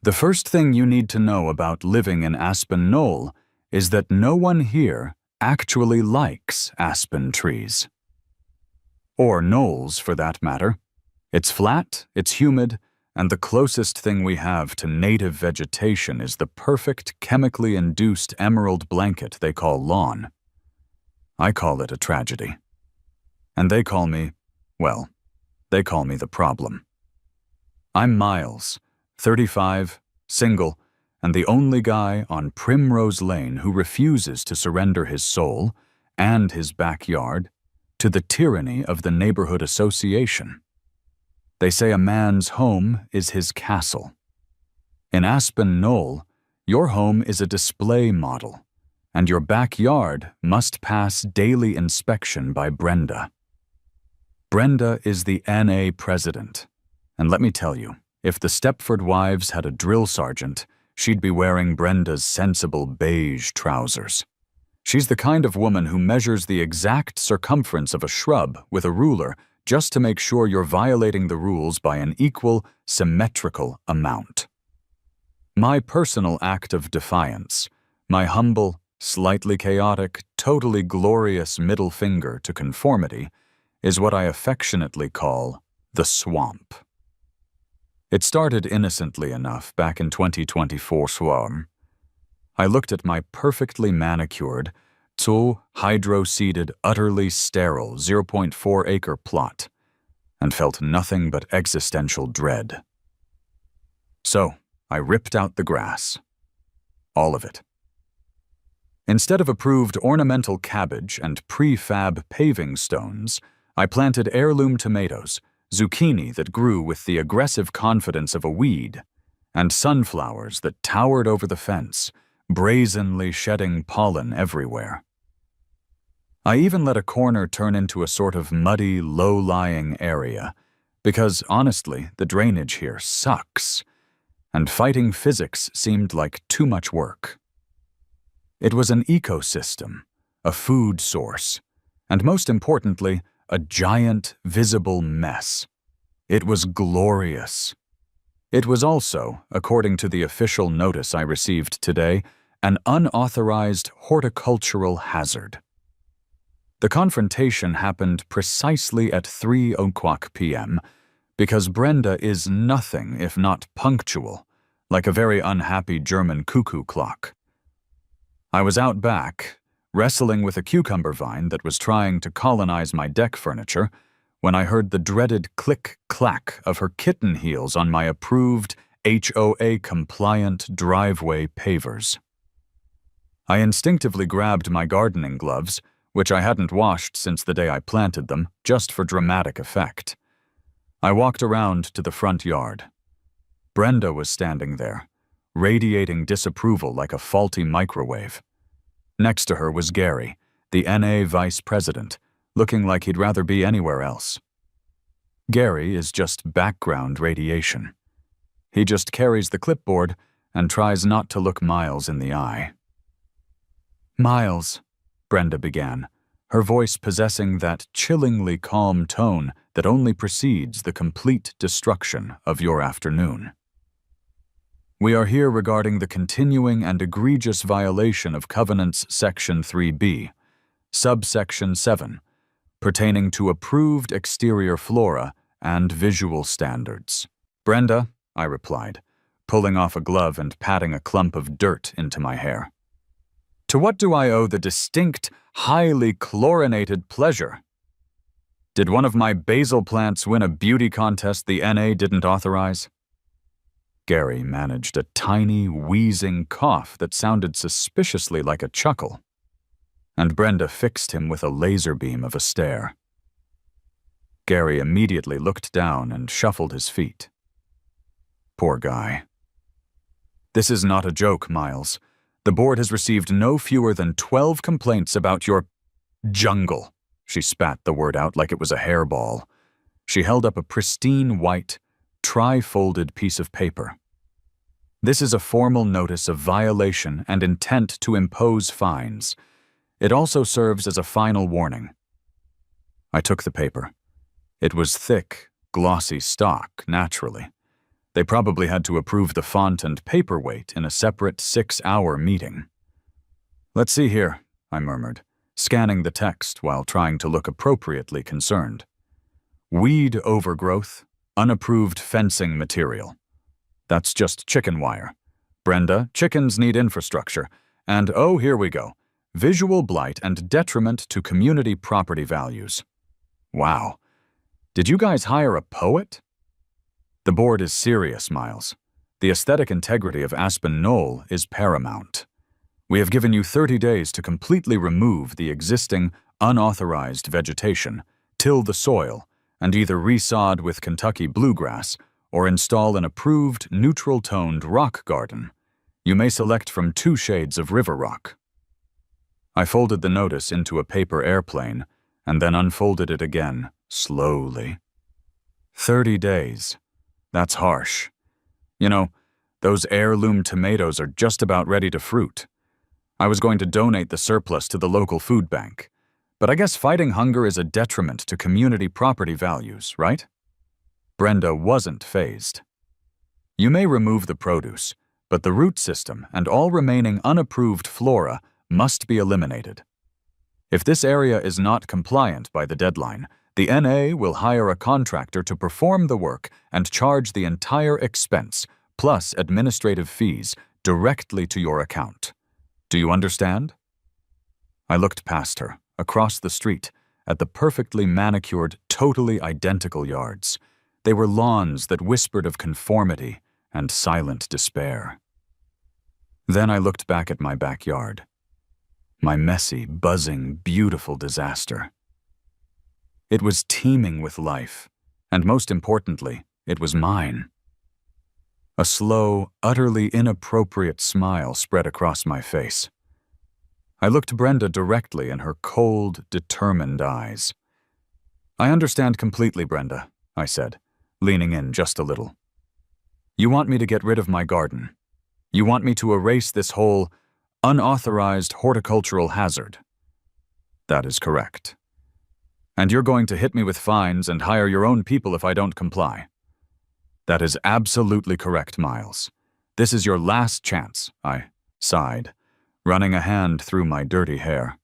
The first thing you need to know about living in Aspen Knoll is that no one here actually likes aspen trees. Or knolls, for that matter. It's flat, it's humid, and the closest thing we have to native vegetation is the perfect chemically induced emerald blanket they call lawn. I call it a tragedy. And they call me, well, they call me the problem. I'm Miles, 35, single, and the only guy on Primrose Lane who refuses to surrender his soul and his backyard to the tyranny of the neighborhood association. They say a man's home is his castle. In Aspen Knoll, your home is a display model, and your backyard must pass daily inspection by Brenda. Brenda is the NA president, and let me tell you, if the Stepford Wives had a drill sergeant, she'd be wearing Brenda's sensible beige trousers. She's the kind of woman who measures the exact circumference of a shrub with a ruler just to make sure you're violating the rules by an equal, symmetrical amount. My personal act of defiance, my humble, slightly chaotic, totally glorious middle finger to conformity, is what I affectionately call the swamp. It started innocently enough back in 2024 swarm. I looked at my perfectly manicured, hydro-seeded, utterly sterile 0.4-acre plot and felt nothing but existential dread. So, I ripped out the grass. All of it. Instead of approved ornamental cabbage and prefab paving stones, I planted heirloom tomatoes, zucchini that grew with the aggressive confidence of a weed, and sunflowers that towered over the fence, brazenly shedding pollen everywhere. I even let a corner turn into a sort of muddy, low-lying area, because, honestly, the drainage here sucks, and fighting physics seemed like too much work. It was an ecosystem, a food source, and most importantly, a giant, visible mess. It was glorious. It was also, according to the official notice I received today, an unauthorized horticultural hazard. The confrontation happened precisely at 3:00 p.m. because Brenda is nothing if not punctual, like a very unhappy German cuckoo clock. I was out back, wrestling with a cucumber vine that was trying to colonize my deck furniture, when I heard the dreaded click-clack of her kitten heels on my approved HOA-compliant driveway pavers. I instinctively grabbed my gardening gloves, which I hadn't washed since the day I planted them, just for dramatic effect. I walked around to the front yard. Brenda was standing there, radiating disapproval like a faulty microwave. Next to her was Gary, the NA vice president, looking like he'd rather be anywhere else. Gary is just background radiation. He just carries the clipboard and tries not to look Miles in the eye. "Miles," Brenda began, her voice possessing that chillingly calm tone that only precedes the complete destruction of your afternoon. "We are here regarding the continuing and egregious violation of Covenants Section 3B, Subsection 7, pertaining to approved exterior flora and visual standards." "Brenda," I replied, pulling off a glove and patting a clump of dirt into my hair. "To what do I owe the distinct, highly chlorinated pleasure? Did one of my basil plants win a beauty contest the NA didn't authorize?" Gary managed a tiny, wheezing cough that sounded suspiciously like a chuckle, and Brenda fixed him with a laser beam of a stare. Gary immediately looked down and shuffled his feet. Poor guy. "This is not a joke, Miles. The board has received no fewer than 12 complaints about your jungle." She spat the word out like it was a hairball. She held up a pristine white, tri-folded piece of paper. "This is a formal notice of violation and intent to impose fines. It also serves as a final warning." I took the paper. It was thick, glossy stock, naturally, They probably had to approve the font and paperweight in a separate 6-hour meeting. "Let's see here," I murmured, scanning the text while trying to look appropriately concerned. "Weed overgrowth, unapproved fencing material. That's just chicken wire. Brenda, chickens need infrastructure. And oh, here we go. Visual blight and detriment to community property values." Wow. Did you guys hire a poet? The board is serious, Miles. The aesthetic integrity of Aspen Knoll is paramount. We have given you 30 days to completely remove the existing, unauthorized vegetation, till the soil, and either resod with Kentucky bluegrass or install an approved, neutral-toned rock garden. You may select from 2 shades of river rock. I folded the notice into a paper airplane and then unfolded it again, slowly. 30 days. That's harsh. You know, those heirloom tomatoes are just about ready to fruit. I was going to donate the surplus to the local food bank, but I guess fighting hunger is a detriment to community property values, right? Brenda wasn't fazed. You may remove the produce, but the root system and all remaining unapproved flora must be eliminated. If this area is not compliant by the deadline, the NA will hire a contractor to perform the work and charge the entire expense, plus administrative fees, directly to your account. Do you understand? I looked past her, across the street, at the perfectly manicured, totally identical yards. They were lawns that whispered of conformity and silent despair. Then I looked back at my backyard. My messy, buzzing, beautiful disaster. It was teeming with life, and most importantly, it was mine. A slow, utterly inappropriate smile spread across my face. I looked Brenda directly in her cold, determined eyes. "I understand completely, Brenda," I said, leaning in just a little. "You want me to get rid of my garden. You want me to erase this whole unauthorized horticultural hazard." "That is correct." "And you're going to hit me with fines and hire your own people if I don't comply." "That is absolutely correct, Miles. This is your last chance," I sighed, running a hand through my dirty hair.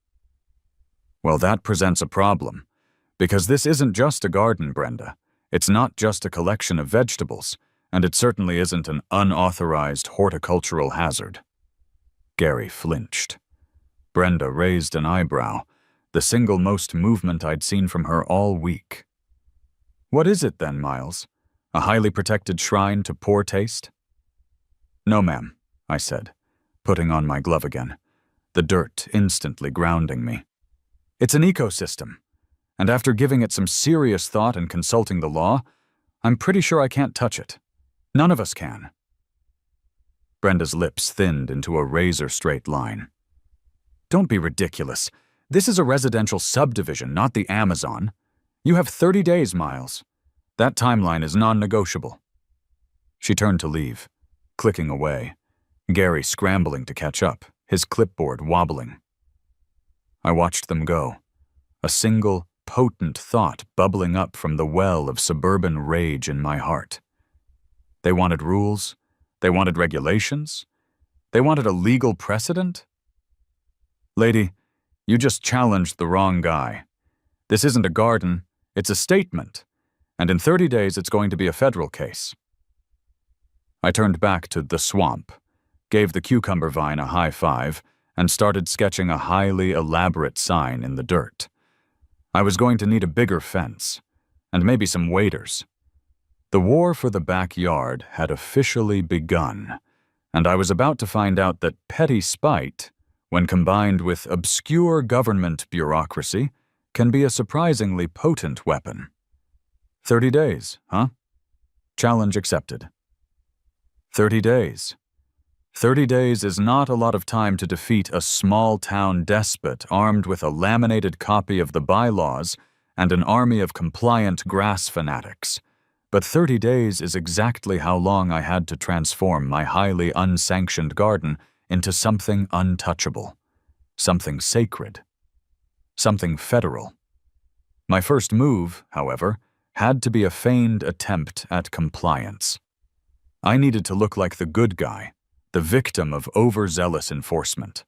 "Well, that presents a problem, because this isn't just a garden, Brenda. It's not just a collection of vegetables, and it certainly isn't an unauthorized horticultural hazard." Gary flinched. Brenda raised an eyebrow, the single most movement I'd seen from her all week. "What is it then, Miles? A highly protected shrine to poor taste?" "No, ma'am," I said, putting on my glove again, the dirt instantly grounding me. "It's an ecosystem, and after giving it some serious thought and consulting the law, I'm pretty sure I can't touch it. None of us can." Brenda's lips thinned into a razor-straight line. "Don't be ridiculous. This is a residential subdivision, not the Amazon. You have 30 days, Miles. That timeline is non-negotiable." She turned to leave, clicking away, Gary scrambling to catch up, his clipboard wobbling. I watched them go, a single, potent thought bubbling up from the well of suburban rage in my heart. They wanted rules. They wanted regulations. They wanted a legal precedent. "Lady, you just challenged the wrong guy. This isn't a garden, it's a statement, and in 30 days it's going to be a federal case." I turned back to the swamp, gave the cucumber vine a high five, and started sketching a highly elaborate sign in the dirt. I was going to need a bigger fence, and maybe some waiters. The war for the backyard had officially begun, and I was about to find out that petty spite, when combined with obscure government bureaucracy, can be a surprisingly potent weapon. 30 days, huh? Challenge accepted. 30 days. 30 days is not a lot of time to defeat a small-town despot armed with a laminated copy of the bylaws and an army of compliant grass fanatics. But 30 days is exactly how long I had to transform my highly unsanctioned garden into something untouchable, something sacred, something federal. My first move, however, had to be a feigned attempt at compliance. I needed to look like the good guy, the victim of overzealous enforcement.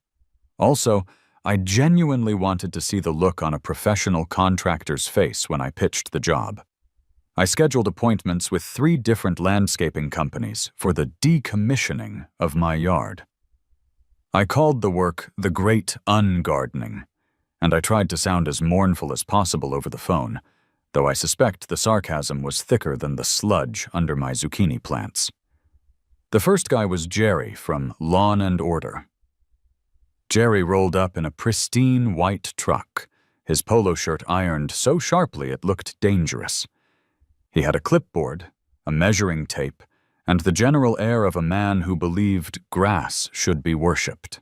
Also, I genuinely wanted to see the look on a professional contractor's face when I pitched the job. I scheduled appointments with 3 different landscaping companies for the decommissioning of my yard. I called the work the Great Ungardening, and I tried to sound as mournful as possible over the phone, though I suspect the sarcasm was thicker than the sludge under my zucchini plants. The first guy was Jerry from Lawn and Order. Jerry rolled up in a pristine white truck, his polo shirt ironed so sharply it looked dangerous. He had a clipboard, a measuring tape, and the general air of a man who believed grass should be worshipped.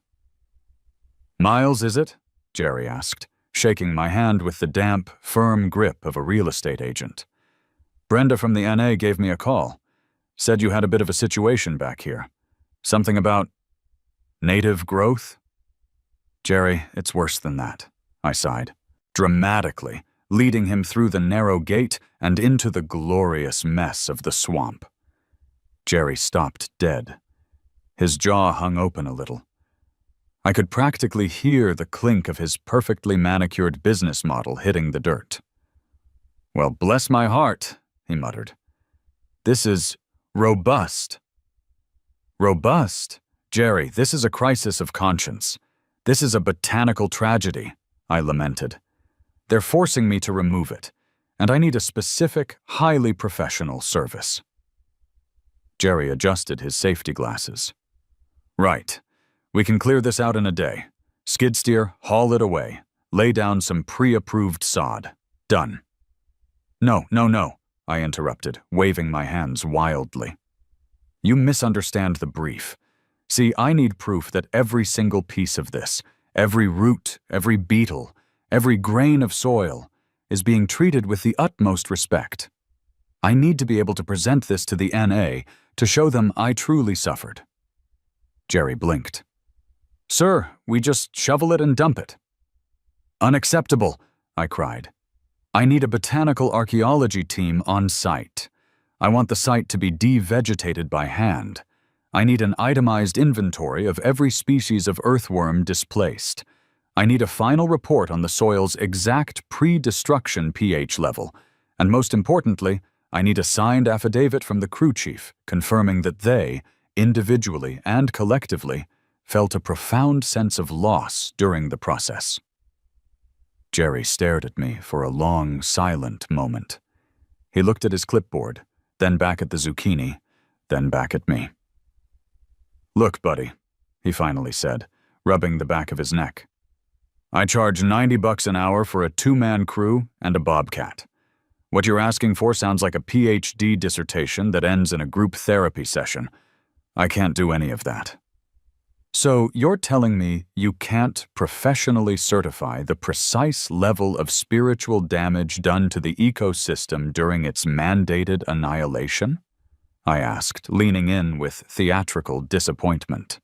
"Miles, is it?" Jerry asked, shaking my hand with the damp, firm grip of a real estate agent. "Brenda from the NA gave me a call. Said you had a bit of a situation back here. Something about native growth?" "Jerry, it's worse than that," I sighed, dramatically, leading him through the narrow gate and into the glorious mess of the swamp. Jerry stopped dead. His jaw hung open a little. I could practically hear the clink of his perfectly manicured business model hitting the dirt. "Well, bless my heart," he muttered. "This is robust." "Robust? Jerry, this is a crisis of conscience. This is a botanical tragedy," I lamented. "They're forcing me to remove it, and I need a specific, highly professional service." Jerry adjusted his safety glasses. "Right. We can clear this out in a day. Skid steer, haul it away. Lay down some pre-approved sod. Done." No, I interrupted, waving my hands wildly. "You misunderstand the brief. See, I need proof that every single piece of this, every root, every beetle, every grain of soil, is being treated with the utmost respect. I need to be able to present this to the NA to show them I truly suffered." Jerry blinked. "Sir, we just shovel it and dump it." "Unacceptable," I cried. "I need a botanical archaeology team on site. I want the site to be devegetated by hand. I need an itemized inventory of every species of earthworm displaced. I need a final report on the soil's exact pre-destruction pH level, and most importantly, I need a signed affidavit from the crew chief confirming that they, individually and collectively, felt a profound sense of loss during the process." Jerry stared at me for a long, silent moment. He looked at his clipboard, then back at the zucchini, then back at me. "Look, buddy," he finally said, rubbing the back of his neck. "I charge $90 an hour for a 2-man crew and a bobcat. What you're asking for sounds like a PhD dissertation that ends in a group therapy session. I can't do any of that." "So you're telling me you can't professionally certify the precise level of spiritual damage done to the ecosystem during its mandated annihilation?" I asked, leaning in with theatrical disappointment.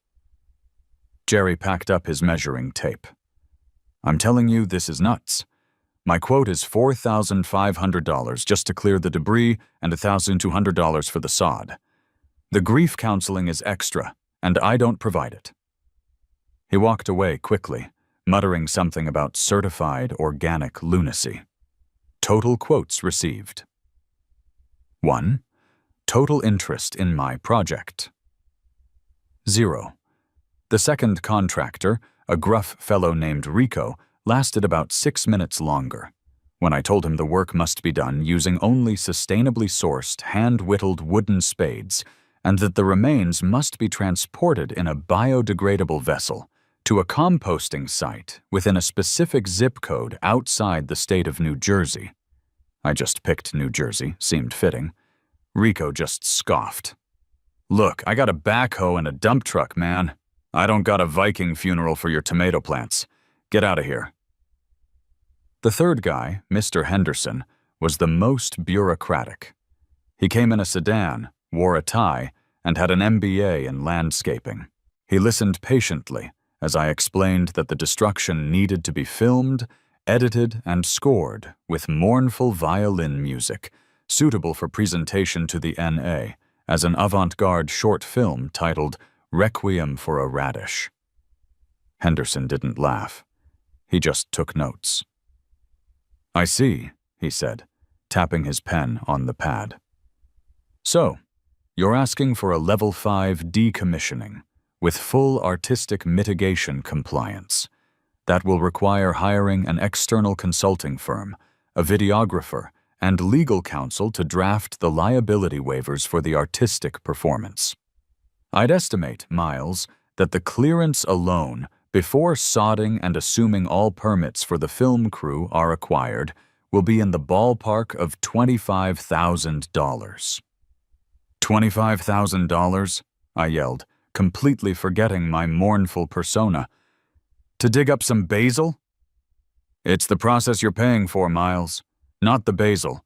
Jerry packed up his measuring tape. "I'm telling you, this is nuts. My quote is $4,500 just to clear the debris and $1,200 for the sod. The grief counseling is extra, and I don't provide it." He walked away quickly, muttering something about certified organic lunacy. Total quotes received. 1. Total interest in my project. 0. The second contractor, a gruff fellow named Rico, lasted about 6 minutes longer. When I told him the work must be done using only sustainably sourced, hand-whittled wooden spades, and that the remains must be transported in a biodegradable vessel to a composting site within a specific zip code outside the state of New Jersey. I just picked New Jersey, seemed fitting. Rico just scoffed. "Look, I got a backhoe and a dump truck, man. I don't got a Viking funeral for your tomato plants. Get out of here." The third guy, Mr. Henderson, was the most bureaucratic. He came in a sedan, wore a tie, and had an MBA in landscaping. He listened patiently as I explained that the destruction needed to be filmed, edited, and scored with mournful violin music, suitable for presentation to the NA, as an avant-garde short film titled Requiem for a Radish. Henderson didn't laugh. He just took notes. "I see," he said, tapping his pen on the pad. "So, you're asking for a Level 5 decommissioning with full artistic mitigation compliance. That will require hiring an external consulting firm, a videographer, and legal counsel to draft the liability waivers for the artistic performance. I'd estimate, Miles, that the clearance alone, before sodding and assuming all permits for the film crew are acquired, will be in the ballpark of $25,000. $25,000? I yelled, completely forgetting my mournful persona. To dig up some basil? It's the process you're paying for, Miles. Not the basil.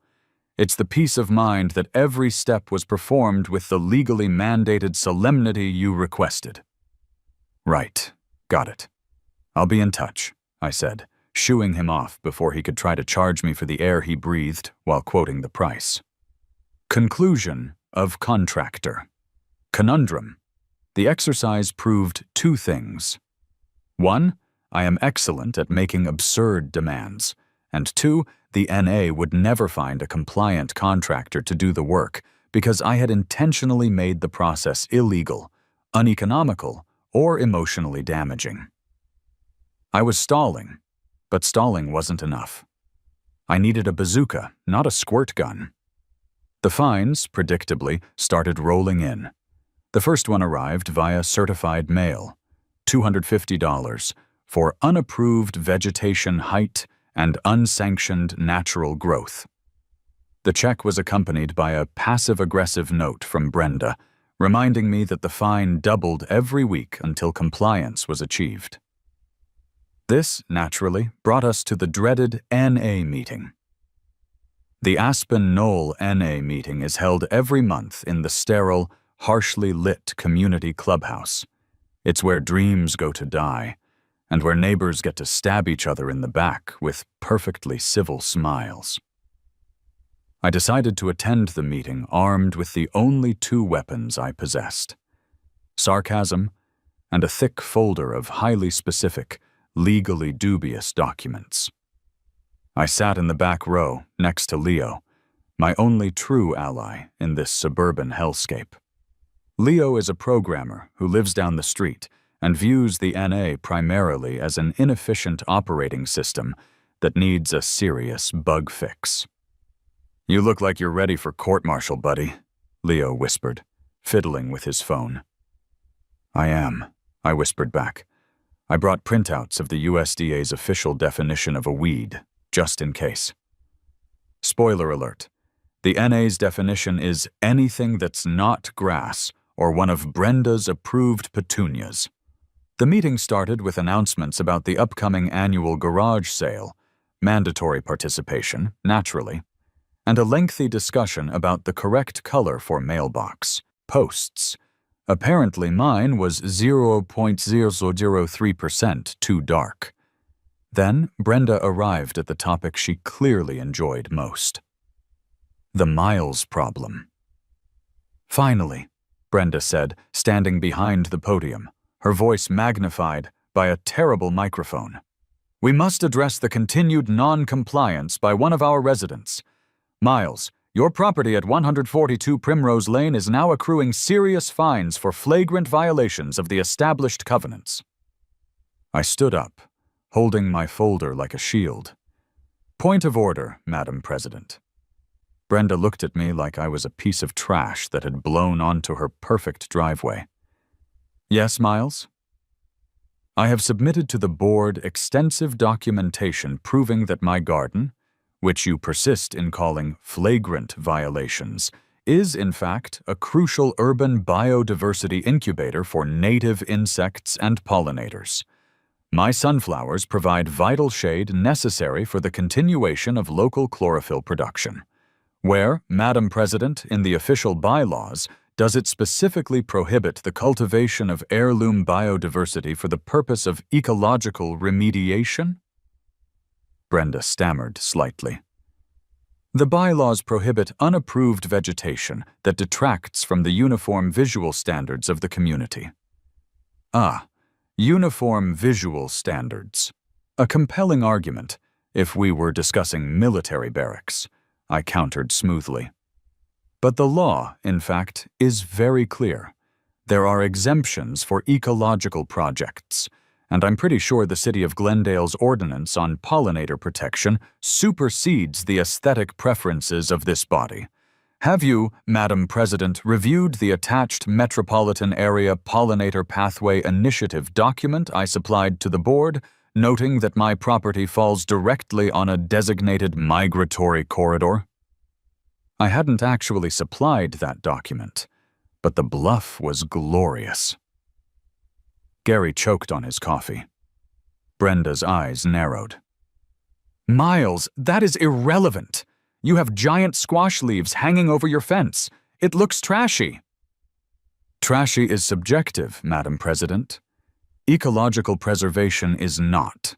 It's the peace of mind that every step was performed with the legally mandated solemnity you requested. Right. Got it. I'll be in touch, I said, shooing him off before he could try to charge me for the air he breathed while quoting the price. Conclusion of contractor. Conundrum. The exercise proved two things. 1, I am excellent at making absurd demands, and 2, the NA would never find a compliant contractor to do the work because I had intentionally made the process illegal, uneconomical, or emotionally damaging. I was stalling, but stalling wasn't enough. I needed a bazooka, not a squirt gun. The fines, predictably, started rolling in. The first one arrived via certified mail, $250 for unapproved vegetation height and unsanctioned natural growth. The check was accompanied by a passive-aggressive note from Brenda, reminding me that the fine doubled every week until compliance was achieved. This, naturally, brought us to the dreaded NA meeting. The Aspen Knoll NA meeting is held every month in the sterile, harshly lit community clubhouse. It's where dreams go to die, and where neighbors get to stab each other in the back with perfectly civil smiles. I decided to attend the meeting armed with the only 2 weapons I possessed: sarcasm and a thick folder of highly specific, legally dubious documents. I sat in the back row next to Leo, my only true ally in this suburban hellscape. Leo is a programmer who lives down the street and views the NA primarily as an inefficient operating system that needs a serious bug fix. "You look like you're ready for court-martial, buddy," Leo whispered, fiddling with his phone. "I am," I whispered back. I brought printouts of the USDA's official definition of a weed, just in case. Spoiler alert. The NA's definition is anything that's not grass or one of Brenda's approved petunias. The meeting started with announcements about the upcoming annual garage sale, mandatory participation, naturally, and a lengthy discussion about the correct color for mailbox, posts. Apparently mine was 0.003% too dark. Then Brenda arrived at the topic she clearly enjoyed most: the Miles problem. "Finally," Brenda said, standing behind the podium, her voice magnified by a terrible microphone. "We must address the continued non-compliance by one of our residents. Miles, your property at 142 Primrose Lane is now accruing serious fines for flagrant violations of the established covenants." I stood up, holding my folder like a shield. "Point of order, Madam President." Brenda looked at me like I was a piece of trash that had blown onto her perfect driveway. "Yes, Miles?" "I have submitted to the board extensive documentation proving that my garden, which you persist in calling flagrant violations, is in fact a crucial urban biodiversity incubator for native insects and pollinators. My sunflowers provide vital shade necessary for the continuation of local chlorophyll production. Where, Madam President, in the official bylaws, does it specifically prohibit the cultivation of heirloom biodiversity for the purpose of ecological remediation?" Brenda stammered slightly. The bylaws prohibit unapproved vegetation that detracts from the uniform visual standards of the community. Ah, uniform visual standards. A compelling argument, if we were discussing military barracks, I countered smoothly. But the law, in fact, is very clear. There are exemptions for ecological projects, and I'm pretty sure the City of Glendale's ordinance on pollinator protection supersedes the aesthetic preferences of this body. Have you, Madam President, reviewed the attached Metropolitan Area Pollinator Pathway Initiative document I supplied to the board, noting that my property falls directly on a designated migratory corridor? I hadn't actually supplied that document, but the bluff was glorious. Gary choked on his coffee. Brenda's eyes narrowed. Miles, that is irrelevant. You have giant squash leaves hanging over your fence. It looks trashy. Trashy is subjective, Madam President. Ecological preservation is not.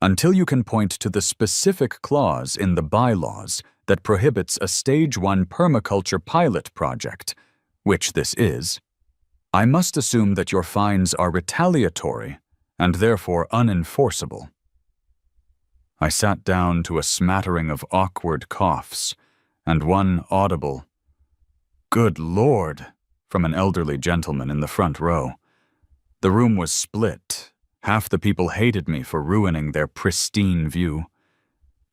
Until you can point to the specific clause in the bylaws that prohibits a Stage 1 permaculture pilot project, which this is, I must assume that your fines are retaliatory and therefore unenforceable. I sat down to a smattering of awkward coughs and one audible, "Good Lord," from an elderly gentleman in the front row. The room was split. Half the people hated me for ruining their pristine view.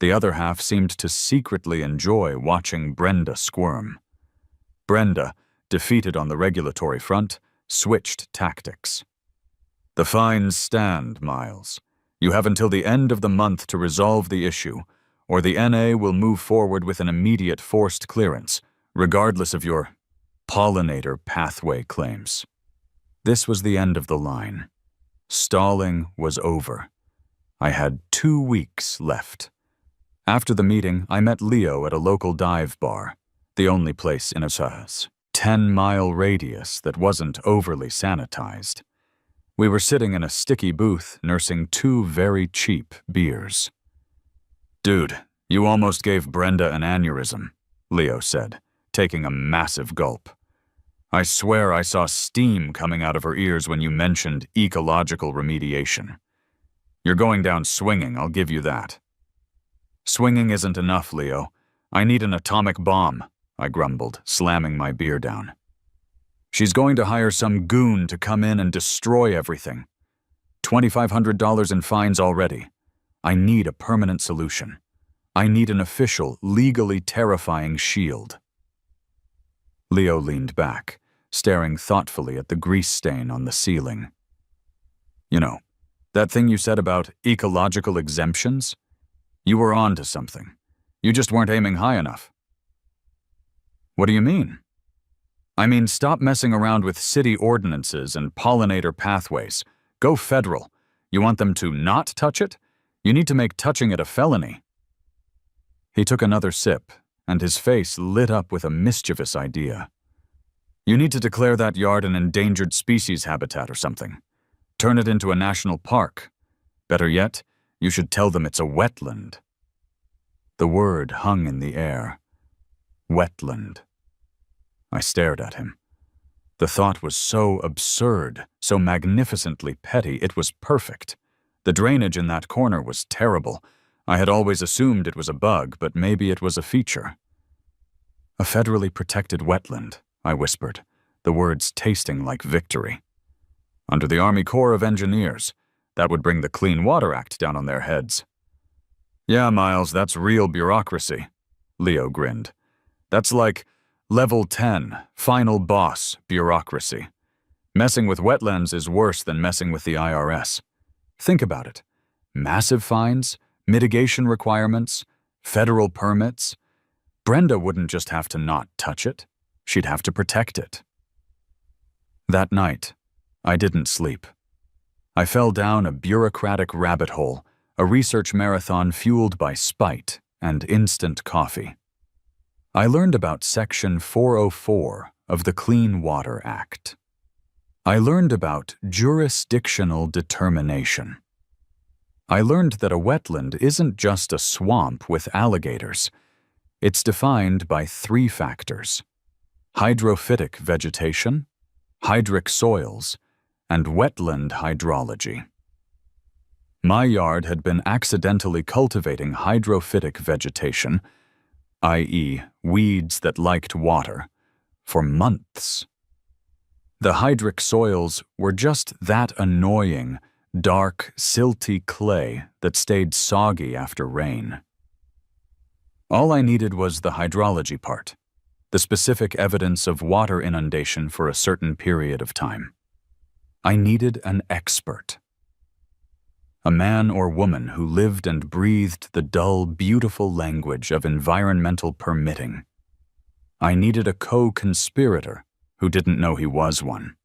The other half seemed to secretly enjoy watching Brenda squirm. Brenda, defeated on the regulatory front, switched tactics. The fines stand, Miles. You have until the end of the month to resolve the issue, or the NA will move forward with an immediate forced clearance, regardless of your pollinator pathway claims. This was the end of the line. Stalling was over. I had 2 weeks left. After the meeting, I met Leo at a local dive bar, the only place in a 10-mile radius that wasn't overly sanitized. We were sitting in a sticky booth nursing 2 very cheap beers. "Dude, you almost gave Brenda an aneurysm," Leo said, taking a massive gulp. "I swear I saw steam coming out of her ears when you mentioned ecological remediation. You're going down swinging, I'll give you that." "Swinging isn't enough, Leo. I need an atomic bomb," I grumbled, slamming my beer down. "She's going to hire some goon to come in and destroy everything. $2,500 in fines already. I need a permanent solution. I need an official, legally terrifying shield." Leo leaned back, staring thoughtfully at the grease stain on the ceiling. "You know, that thing you said about ecological exemptions? You were on to something. You just weren't aiming high enough." "What do you mean?" "I mean, stop messing around with city ordinances and pollinator pathways. Go federal. You want them to not touch it? You need to make touching it a felony." He took another sip, and his face lit up with a mischievous idea. "You need to declare that yard an endangered species habitat or something. Turn it into a national park. Better yet, you should tell them it's a wetland." The word hung in the air. Wetland. I stared at him. The thought was so absurd, so magnificently petty, it was perfect. The drainage in that corner was terrible. I had always assumed it was a bug, but maybe it was a feature. "A federally protected wetland," I whispered, the words tasting like victory. "Under the Army Corps of Engineers. That would bring the Clean Water Act down on their heads." "Yeah, Miles, that's real bureaucracy," Leo grinned. "That's like Level 10, final boss bureaucracy. Messing with wetlands is worse than messing with the IRS. Think about it. Massive fines, mitigation requirements, federal permits. Brenda wouldn't just have to not touch it. She'd have to protect it." That night, I didn't sleep. I fell down a bureaucratic rabbit hole, a research marathon fueled by spite and instant coffee. I learned about Section 404 of the Clean Water Act. I learned about jurisdictional determination. I learned that a wetland isn't just a swamp with alligators. It's defined by 3 factors: hydrophytic vegetation, hydric soils, and wetland hydrology. My yard had been accidentally cultivating hydrophytic vegetation, i.e., weeds that liked water, for months. The hydric soils were just that annoying, dark, silty clay that stayed soggy after rain. All I needed was the hydrology part, the specific evidence of water inundation for a certain period of time. I needed an expert. A man or woman who lived and breathed the dull, beautiful language of environmental permitting. I needed a co-conspirator who didn't know he was one.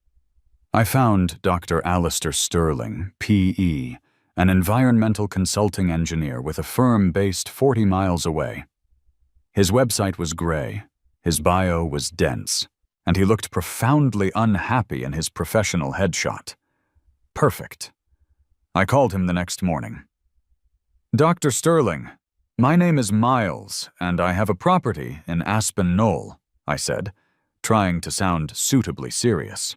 I found Dr. Alistair Sterling, P.E., an environmental consulting engineer with a firm based 40 miles away. His website was gray, his bio was dense, and he looked profoundly unhappy in his professional headshot. Perfect. I called him the next morning. "Dr. Sterling, my name is Miles, and I have a property in Aspen Knoll," I said, trying to sound suitably serious.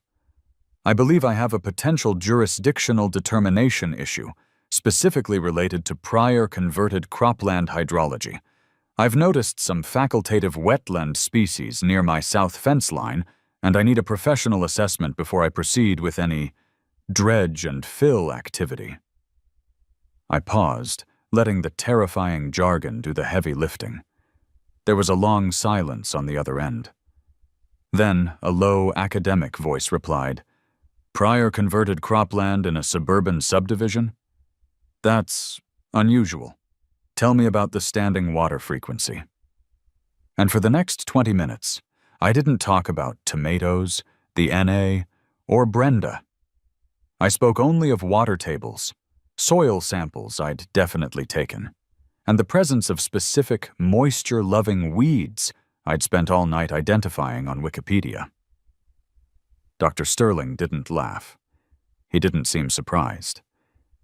"I believe I have a potential jurisdictional determination issue, specifically related to prior converted cropland hydrology. I've noticed some facultative wetland species near my south fence line, and I need a professional assessment before I proceed with any dredge and fill activity." I paused, letting the terrifying jargon do the heavy lifting. There was a long silence on the other end. Then a low academic voice replied, "Prior converted cropland in a suburban subdivision? That's unusual. Tell me about the standing water frequency." And for the next 20 minutes, I didn't talk about tomatoes, the NA, or Brenda. I spoke only of water tables, soil samples I'd definitely taken, and the presence of specific moisture-loving weeds I'd spent all night identifying on Wikipedia. Dr. Sterling didn't laugh. He didn't seem surprised.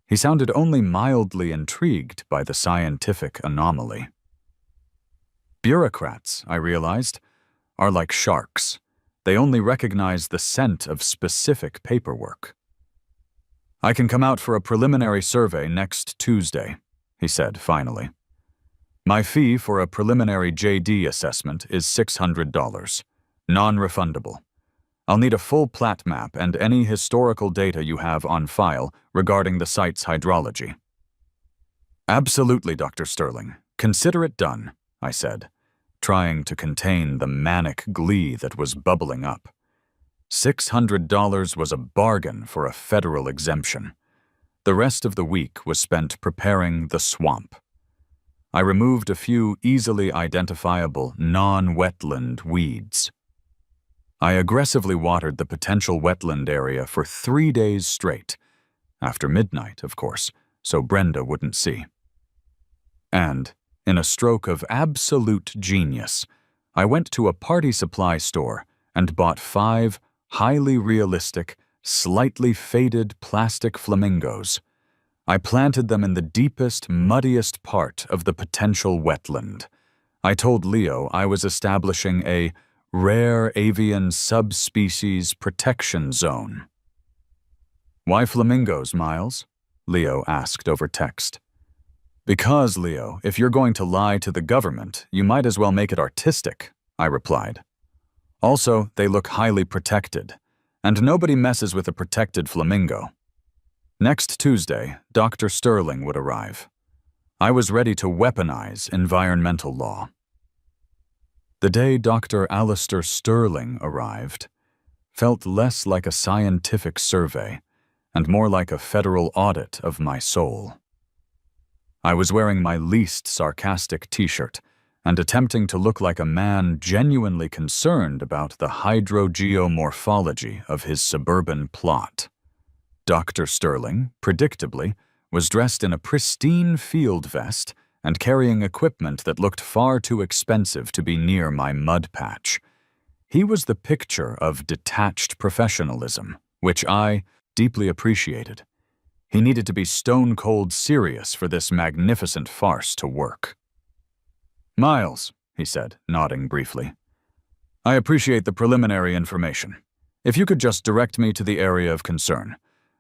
He sounded only mildly intrigued by the scientific anomaly. Bureaucrats, I realized, are like sharks. They only recognize the scent of specific paperwork. "I can come out for a preliminary survey next Tuesday," he said finally. "My fee for a preliminary JD assessment is $600, non-refundable. I'll need a full plat map and any historical data you have on file regarding the site's hydrology." "Absolutely, Dr. Sterling. Consider it done," I said, trying to contain the manic glee that was bubbling up. $600 was a bargain for a federal exemption. The rest of the week was spent preparing the swamp. I removed a few easily identifiable non-wetland weeds. I aggressively watered the potential wetland area for 3 days straight, after midnight, of course, so Brenda wouldn't see. And, in a stroke of absolute genius, I went to a party supply store and bought 5 highly realistic, slightly faded plastic flamingos. I planted them in the deepest, muddiest part of the potential wetland. I told Leo I was establishing a rare avian subspecies protection zone. "Why flamingos, Miles?" Leo asked over text. "Because, Leo, if you're going to lie to the government, you might as well make it artistic," I replied. "Also, they look highly protected, and nobody messes with a protected flamingo." Next Tuesday, Dr. Sterling would arrive. I was ready to weaponize environmental law. The day Dr. Alistair Sterling arrived felt less like a scientific survey and more like a federal audit of my soul. I was wearing my least sarcastic t-shirt and attempting to look like a man genuinely concerned about the hydrogeomorphology of his suburban plot. Dr. Sterling, predictably, was dressed in a pristine field vest and carrying equipment that looked far too expensive to be near my mud patch. He was the picture of detached professionalism, which I deeply appreciated. He needed to be stone-cold serious for this magnificent farce to work. "Miles," he said, nodding briefly. I appreciate the preliminary information. If you could just direct me to the area of concern,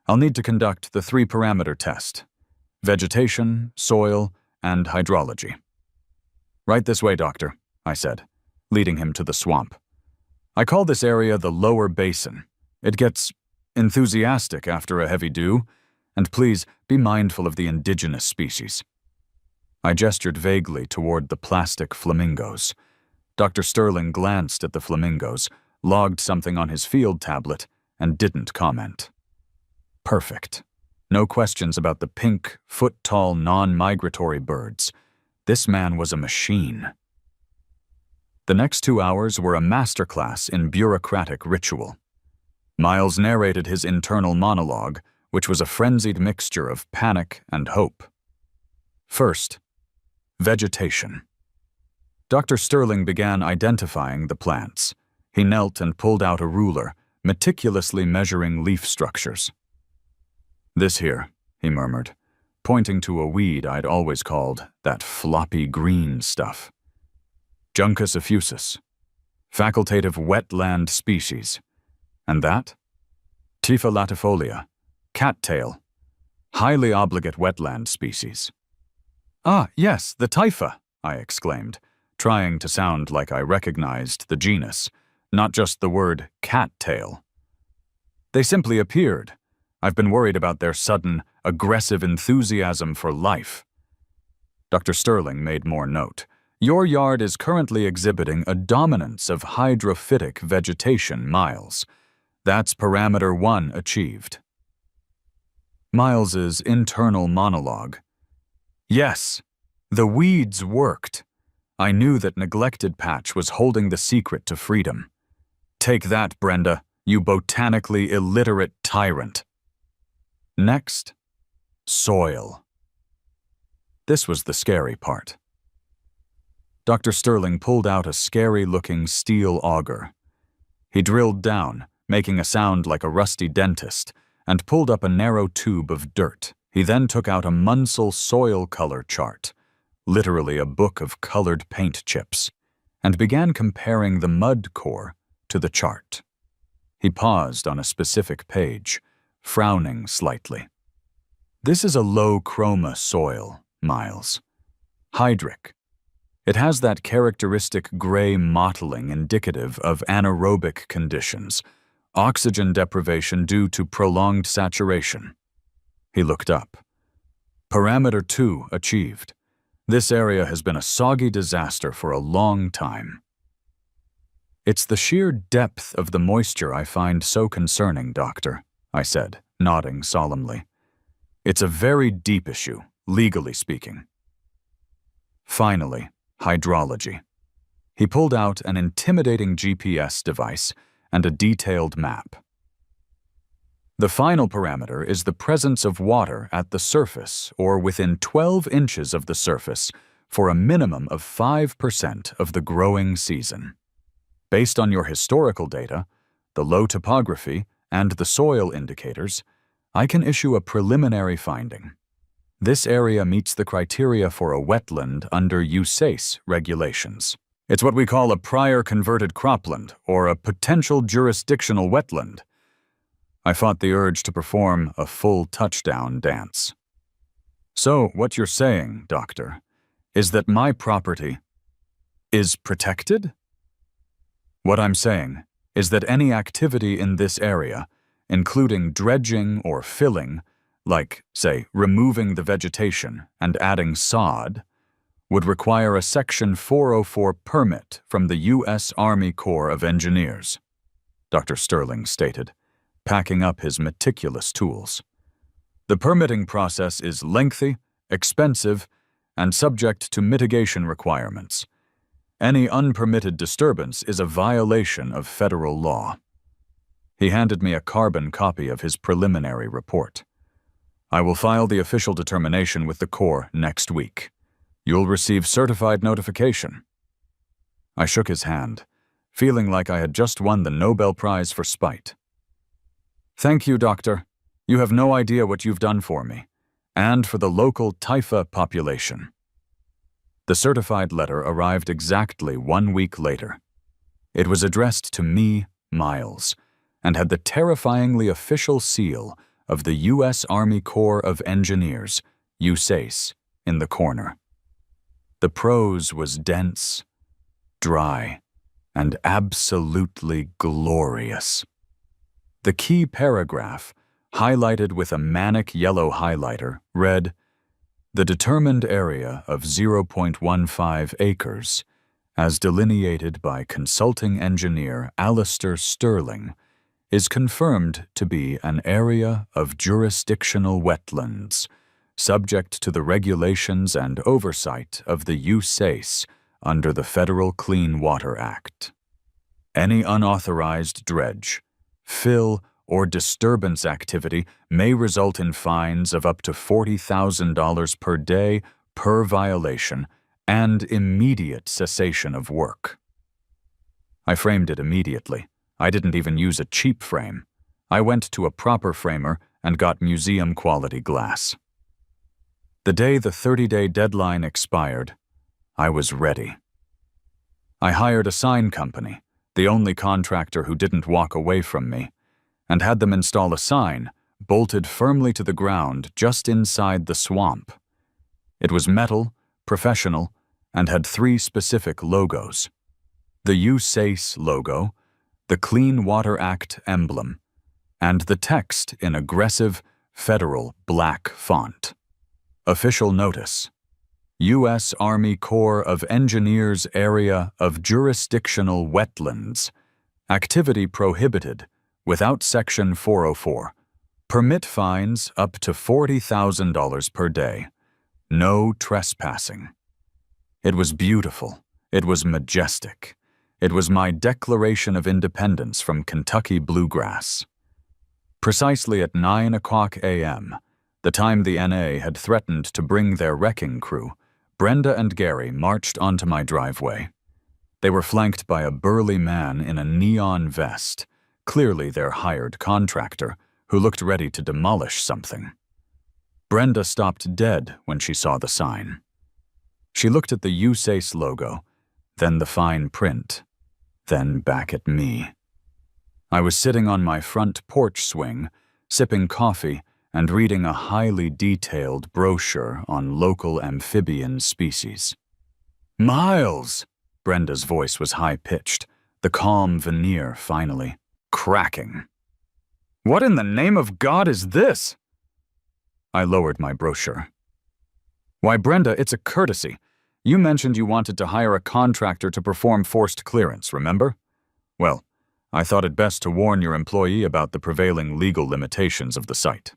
I'll need to conduct the 3-parameter test: vegetation, soil, and hydrology. Right this way, Doctor, I said, leading him to the swamp. I call this area the lower basin. It gets enthusiastic after a heavy dew, and please be mindful of the indigenous species. I gestured vaguely toward the plastic flamingos. Dr. Sterling glanced at the flamingos, logged something on his field tablet, and didn't comment. Perfect. No questions about the pink, foot-tall, non-migratory birds. This man was a machine. The next 2 hours were a masterclass in bureaucratic ritual. Miles narrated his internal monologue, which was a frenzied mixture of panic and hope. First, vegetation. Dr. Sterling began identifying the plants. He knelt and pulled out a ruler, meticulously measuring leaf structures. This here, he murmured, pointing to a weed I'd always called that floppy green stuff. Juncus effusus, facultative wetland species. And that? Typha latifolia, cattail, highly obligate wetland species. Ah, yes, the typha, I exclaimed, trying to sound like I recognized the genus, not just the word cattail. They simply appeared. I've been worried about their sudden, aggressive enthusiasm for life. Dr. Sterling made more note. Your yard is currently exhibiting a dominance of hydrophytic vegetation, Miles. That's parameter 1 achieved. Miles's internal monologue. Yes, the weeds worked. I knew that neglected patch was holding the secret to freedom. Take that, Brenda, you botanically illiterate tyrant. Next, soil. This was the scary part. Dr. Sterling pulled out a scary-looking steel auger. He drilled down, making a sound like a rusty dentist, and pulled up a narrow tube of dirt. He then took out a Munsell soil color chart, literally a book of colored paint chips, and began comparing the mud core to the chart. He paused on a specific page, frowning slightly. This is a low chroma soil, Miles. Hydric. It has that characteristic gray mottling indicative of anaerobic conditions, oxygen deprivation due to prolonged saturation. He looked up. Parameter 2 achieved. This area has been a soggy disaster for a long time. It's the sheer depth of the moisture I find so concerning, Doctor, I said, nodding solemnly. It's a very deep issue, legally speaking. Finally, hydrology. He pulled out an intimidating GPS device and a detailed map. The final parameter is the presence of water at the surface or within 12 inches of the surface for a minimum of 5% of the growing season. Based on your historical data, the low topography, and the soil indicators, I can issue a preliminary finding. This area meets the criteria for a wetland under USACE regulations. It's what we call a prior converted cropland or a potential jurisdictional wetland. I fought the urge to perform a full touchdown dance. So what you're saying, Doctor, is that my property is protected? What I'm saying is that any activity in this area, including dredging or filling, like, say, removing the vegetation and adding sod, would require a Section 404 permit from the U.S. Army Corps of Engineers, Dr. Sterling stated, packing up his meticulous tools. The permitting process is lengthy, expensive, and subject to mitigation requirements. Any unpermitted disturbance is a violation of federal law. He handed me a carbon copy of his preliminary report. I will file the official determination with the Corps next week. You'll receive certified notification. I shook his hand, feeling like I had just won the Nobel Prize for spite. Thank you, Doctor. You have no idea what you've done for me, and for the local Taifa population. The certified letter arrived exactly 1 week later. It was addressed to me, Miles, and had the terrifyingly official seal of the U.S. Army Corps of Engineers, USACE, in the corner. The prose was dense, dry, and absolutely glorious. The key paragraph, highlighted with a manic yellow highlighter, read, "The determined area of 0.15 acres, as delineated by consulting engineer Alistair Sterling, is confirmed to be an area of jurisdictional wetlands, subject to the regulations and oversight of the USACE under the Federal Clean Water Act. Any unauthorized dredge, fill, or disturbance activity may result in fines of up to $40,000 per day per violation and immediate cessation of work." I framed it immediately. I didn't even use a cheap frame. I went to a proper framer and got museum-quality glass. The day the 30-day deadline expired, I was ready. I hired a sign company, the only contractor who didn't walk away from me, and had them install a sign bolted firmly to the ground just inside the swamp. It was metal, professional, and had 3 specific logos: the USACE logo, the Clean Water Act emblem, and the text in aggressive, federal black font. Official notice: U.S. Army Corps of Engineers Area of Jurisdictional Wetlands. Activity prohibited without Section 404. Permit fines up to $40,000 per day. No trespassing. It was beautiful. It was majestic. It was my Declaration of Independence from Kentucky bluegrass. Precisely at 9:00 a.m., the time the NA had threatened to bring their wrecking crew, Brenda and Gary marched onto my driveway. They were flanked by a burly man in a neon vest, clearly their hired contractor, who looked ready to demolish something. Brenda stopped dead when she saw the sign. She looked at the USACE logo, then the fine print, then back at me. I was sitting on my front porch swing, sipping coffee and reading a highly detailed brochure on local amphibian species. "Miles!" Brenda's voice was high-pitched, the calm veneer finally cracking. "What in the name of God is this?" I lowered my brochure. "Why, Brenda, it's a courtesy. You mentioned you wanted to hire a contractor to perform forced clearance, remember? Well, I thought it best to warn your employee about the prevailing legal limitations of the site."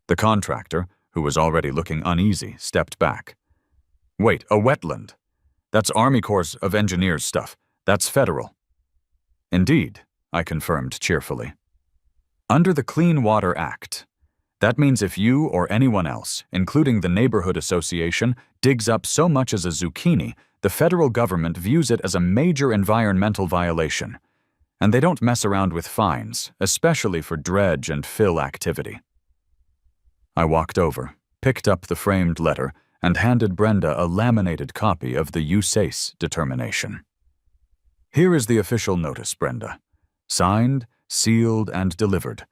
The contractor, who was already looking uneasy, stepped back. "Wait, a wetland? That's Army Corps of Engineers stuff. That's federal." "Indeed," I confirmed cheerfully. "Under the Clean Water Act. That means if you or anyone else, including the neighborhood association, digs up so much as a zucchini, the federal government views it as a major environmental violation. And they don't mess around with fines, especially for dredge and fill activity." I walked over, picked up the framed letter, and handed Brenda a laminated copy of the USACE determination. "Here is the official notice, Brenda. Signed, sealed, and delivered.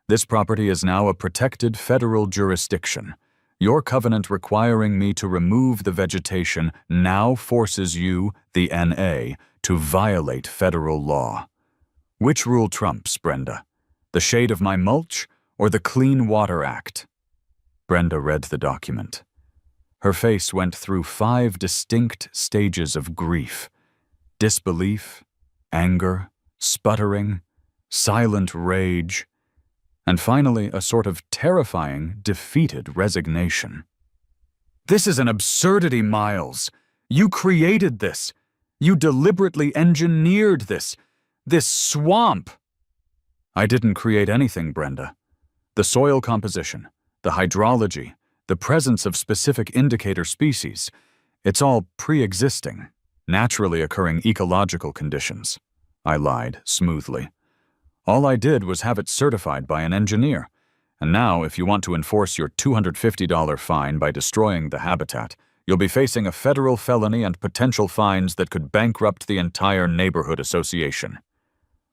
This property is now a protected federal jurisdiction. Your covenant requiring me to remove the vegetation now forces you, the NA, to violate federal law. Which rule trumps, Brenda? The shade of my mulch or the Clean Water Act?" Brenda read the document. Her face went through 5 distinct stages of grief: disbelief, anger, sputtering, silent rage, and finally a sort of terrifying, defeated resignation. "This is an absurdity, Miles. You created this. You deliberately engineered this swamp." "I didn't create anything, Brenda. The soil composition, the hydrology, the presence of specific indicator species, it's all pre-existing, naturally occurring ecological conditions," I lied smoothly. "All I did was have it certified by an engineer, and now if you want to enforce your $250 fine by destroying the habitat, You'll be facing a federal felony and potential fines that could bankrupt the entire neighborhood association.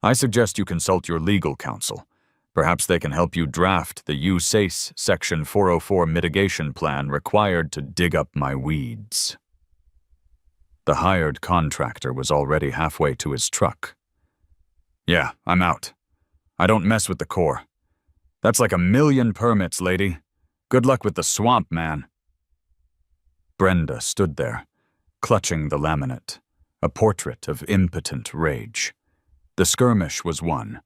I suggest you consult your legal counsel. Perhaps they can help you draft the USACE Section 404 mitigation plan required to dig up my weeds. The hired contractor was already halfway to his truck. Yeah, I'm out. I don't mess with the Corps. That's like 1,000,000 permits, lady. Good luck with the swamp, man. Brenda stood there, clutching the laminate, a portrait of impotent rage. The skirmish was won,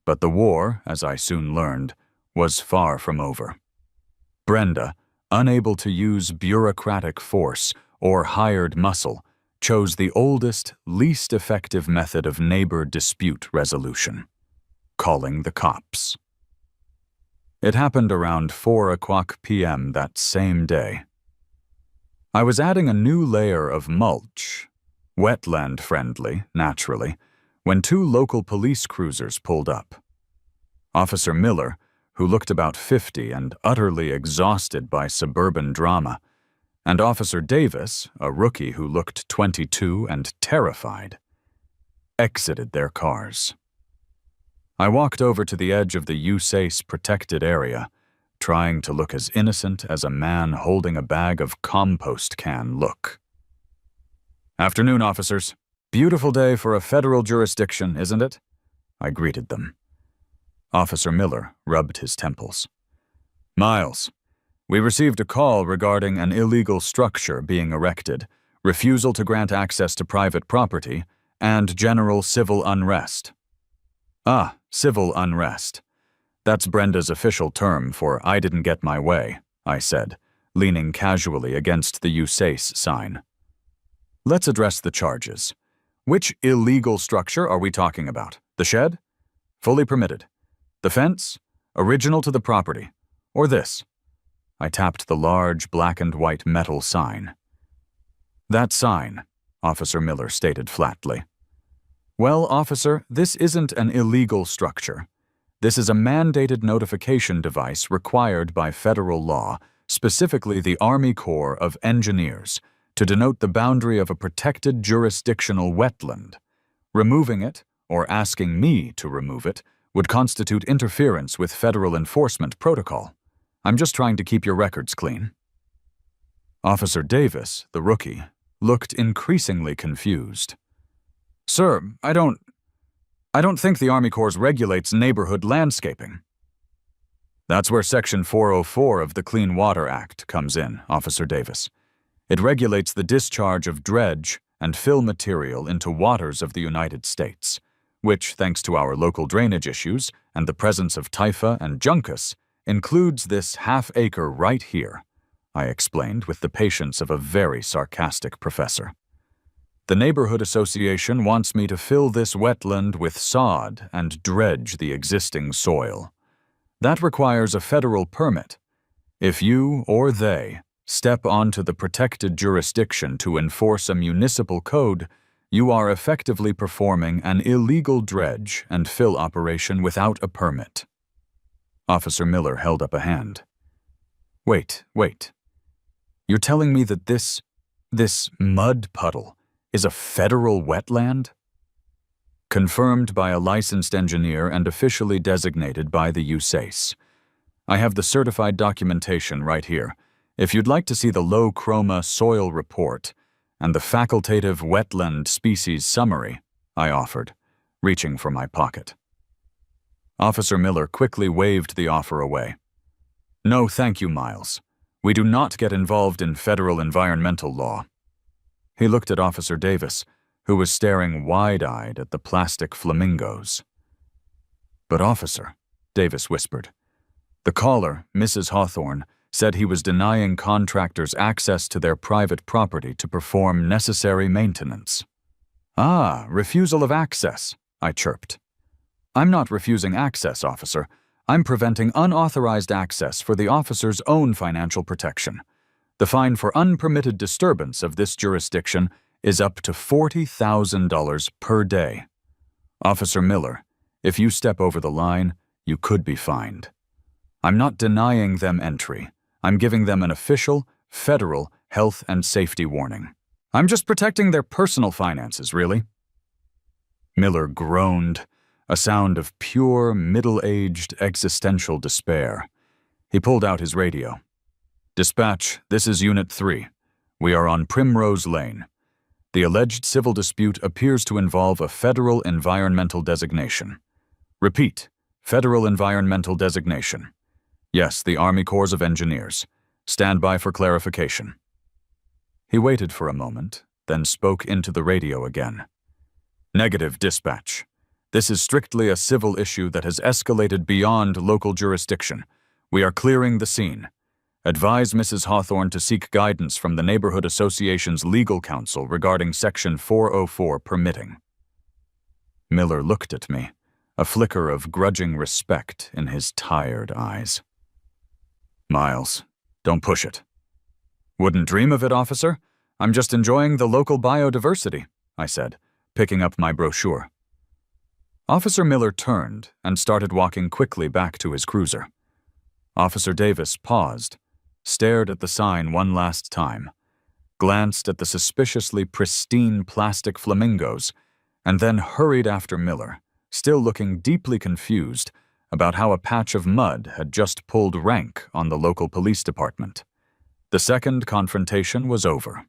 but the war, as I soon learned, was far from over. Brenda, unable to use bureaucratic force or hired muscle, chose the oldest, least effective method of neighbor dispute resolution: calling the cops. It happened around 4:00 p.m. that same day. I was adding a new layer of mulch, wetland friendly, naturally, when 2 local police cruisers pulled up. Officer Miller, who looked about 50 and utterly exhausted by suburban drama, and Officer Davis, a rookie who looked 22 and terrified, exited their cars. I walked over to the edge of the USACE protected area, trying to look as innocent as a man holding a bag of compost can look. "Afternoon, officers. Beautiful day for a federal jurisdiction, isn't it?" I greeted them. Officer Miller rubbed his temples. "Miles, we received a call regarding an illegal structure being erected, refusal to grant access to private property, and general civil unrest." "Ah, civil unrest. That's Brenda's official term for 'I didn't get my way,'" I said, leaning casually against the USACE sign. "Let's address the charges. Which illegal structure are we talking about? The shed? Fully permitted. The fence? Original to the property. Or this?" I tapped the large black and white metal sign. "That sign," Officer Miller stated flatly. "Well, officer, this isn't an illegal structure. This is a mandated notification device required by federal law, specifically the Army Corps of Engineers, to denote the boundary of a protected jurisdictional wetland. Removing it, or asking me to remove it, would constitute interference with federal enforcement protocol. I'm just trying to keep your records clean." Officer Davis, the rookie, looked increasingly confused. "Sir, I don't think the Army Corps regulates neighborhood landscaping." "That's where Section 404 of the Clean Water Act comes in, Officer Davis. It regulates the discharge of dredge and fill material into waters of the United States, which, thanks to our local drainage issues and the presence of typha and juncus, includes this half-acre right here," I explained with the patience of a very sarcastic professor. "The neighborhood association wants me to fill this wetland with sod and dredge the existing soil. That requires a federal permit. If you or they step onto the protected jurisdiction to enforce a municipal code, you are effectively performing an illegal dredge and fill operation without a permit." Officer Miller held up a hand. Wait. You're telling me that this mud puddle is a federal wetland?" "Confirmed by a licensed engineer and officially designated by the USACE. I have the certified documentation right here. If you'd like to see the low chroma soil report and the facultative wetland species summary," I offered, reaching for my pocket. Officer Miller quickly waved the offer away. "No, thank you, Miles. We do not get involved in federal environmental law." He looked at Officer Davis, who was staring wide-eyed at the plastic flamingos. "But officer," Davis whispered, "the caller, Mrs. Hawthorne, said he was denying contractors access to their private property to perform necessary maintenance." "Ah, refusal of access," I chirped. "I'm not refusing access, officer. I'm preventing unauthorized access for the officer's own financial protection. The fine for unpermitted disturbance of this jurisdiction is up to $40,000 per day. Officer Miller, if you step over the line, you could be fined. I'm not denying them entry. I'm giving them an official, federal, health and safety warning. I'm just protecting their personal finances, really." Miller groaned, a sound of pure, middle-aged existential despair. He pulled out his radio. "Dispatch, this is Unit 3. We are on Primrose Lane. The alleged civil dispute appears to involve a federal environmental designation. Repeat, federal environmental designation. Yes, the Army Corps of Engineers. Stand by for clarification." He waited for a moment, then spoke into the radio again. "Negative, dispatch. This is strictly a civil issue that has escalated beyond local jurisdiction. We are clearing the scene. Advise Mrs. Hawthorne to seek guidance from the Neighborhood Association's legal counsel regarding Section 404 permitting." Miller looked at me, a flicker of grudging respect in his tired eyes. "Miles, don't push it." "Wouldn't dream of it, officer. I'm just enjoying the local biodiversity," I said, picking up my brochure. Officer Miller turned and started walking quickly back to his cruiser. Officer Davis paused, stared at the sign one last time, glanced at the suspiciously pristine plastic flamingos, and then hurried after Miller, still looking deeply confused about how a patch of mud had just pulled rank on the local police department. The second confrontation was over.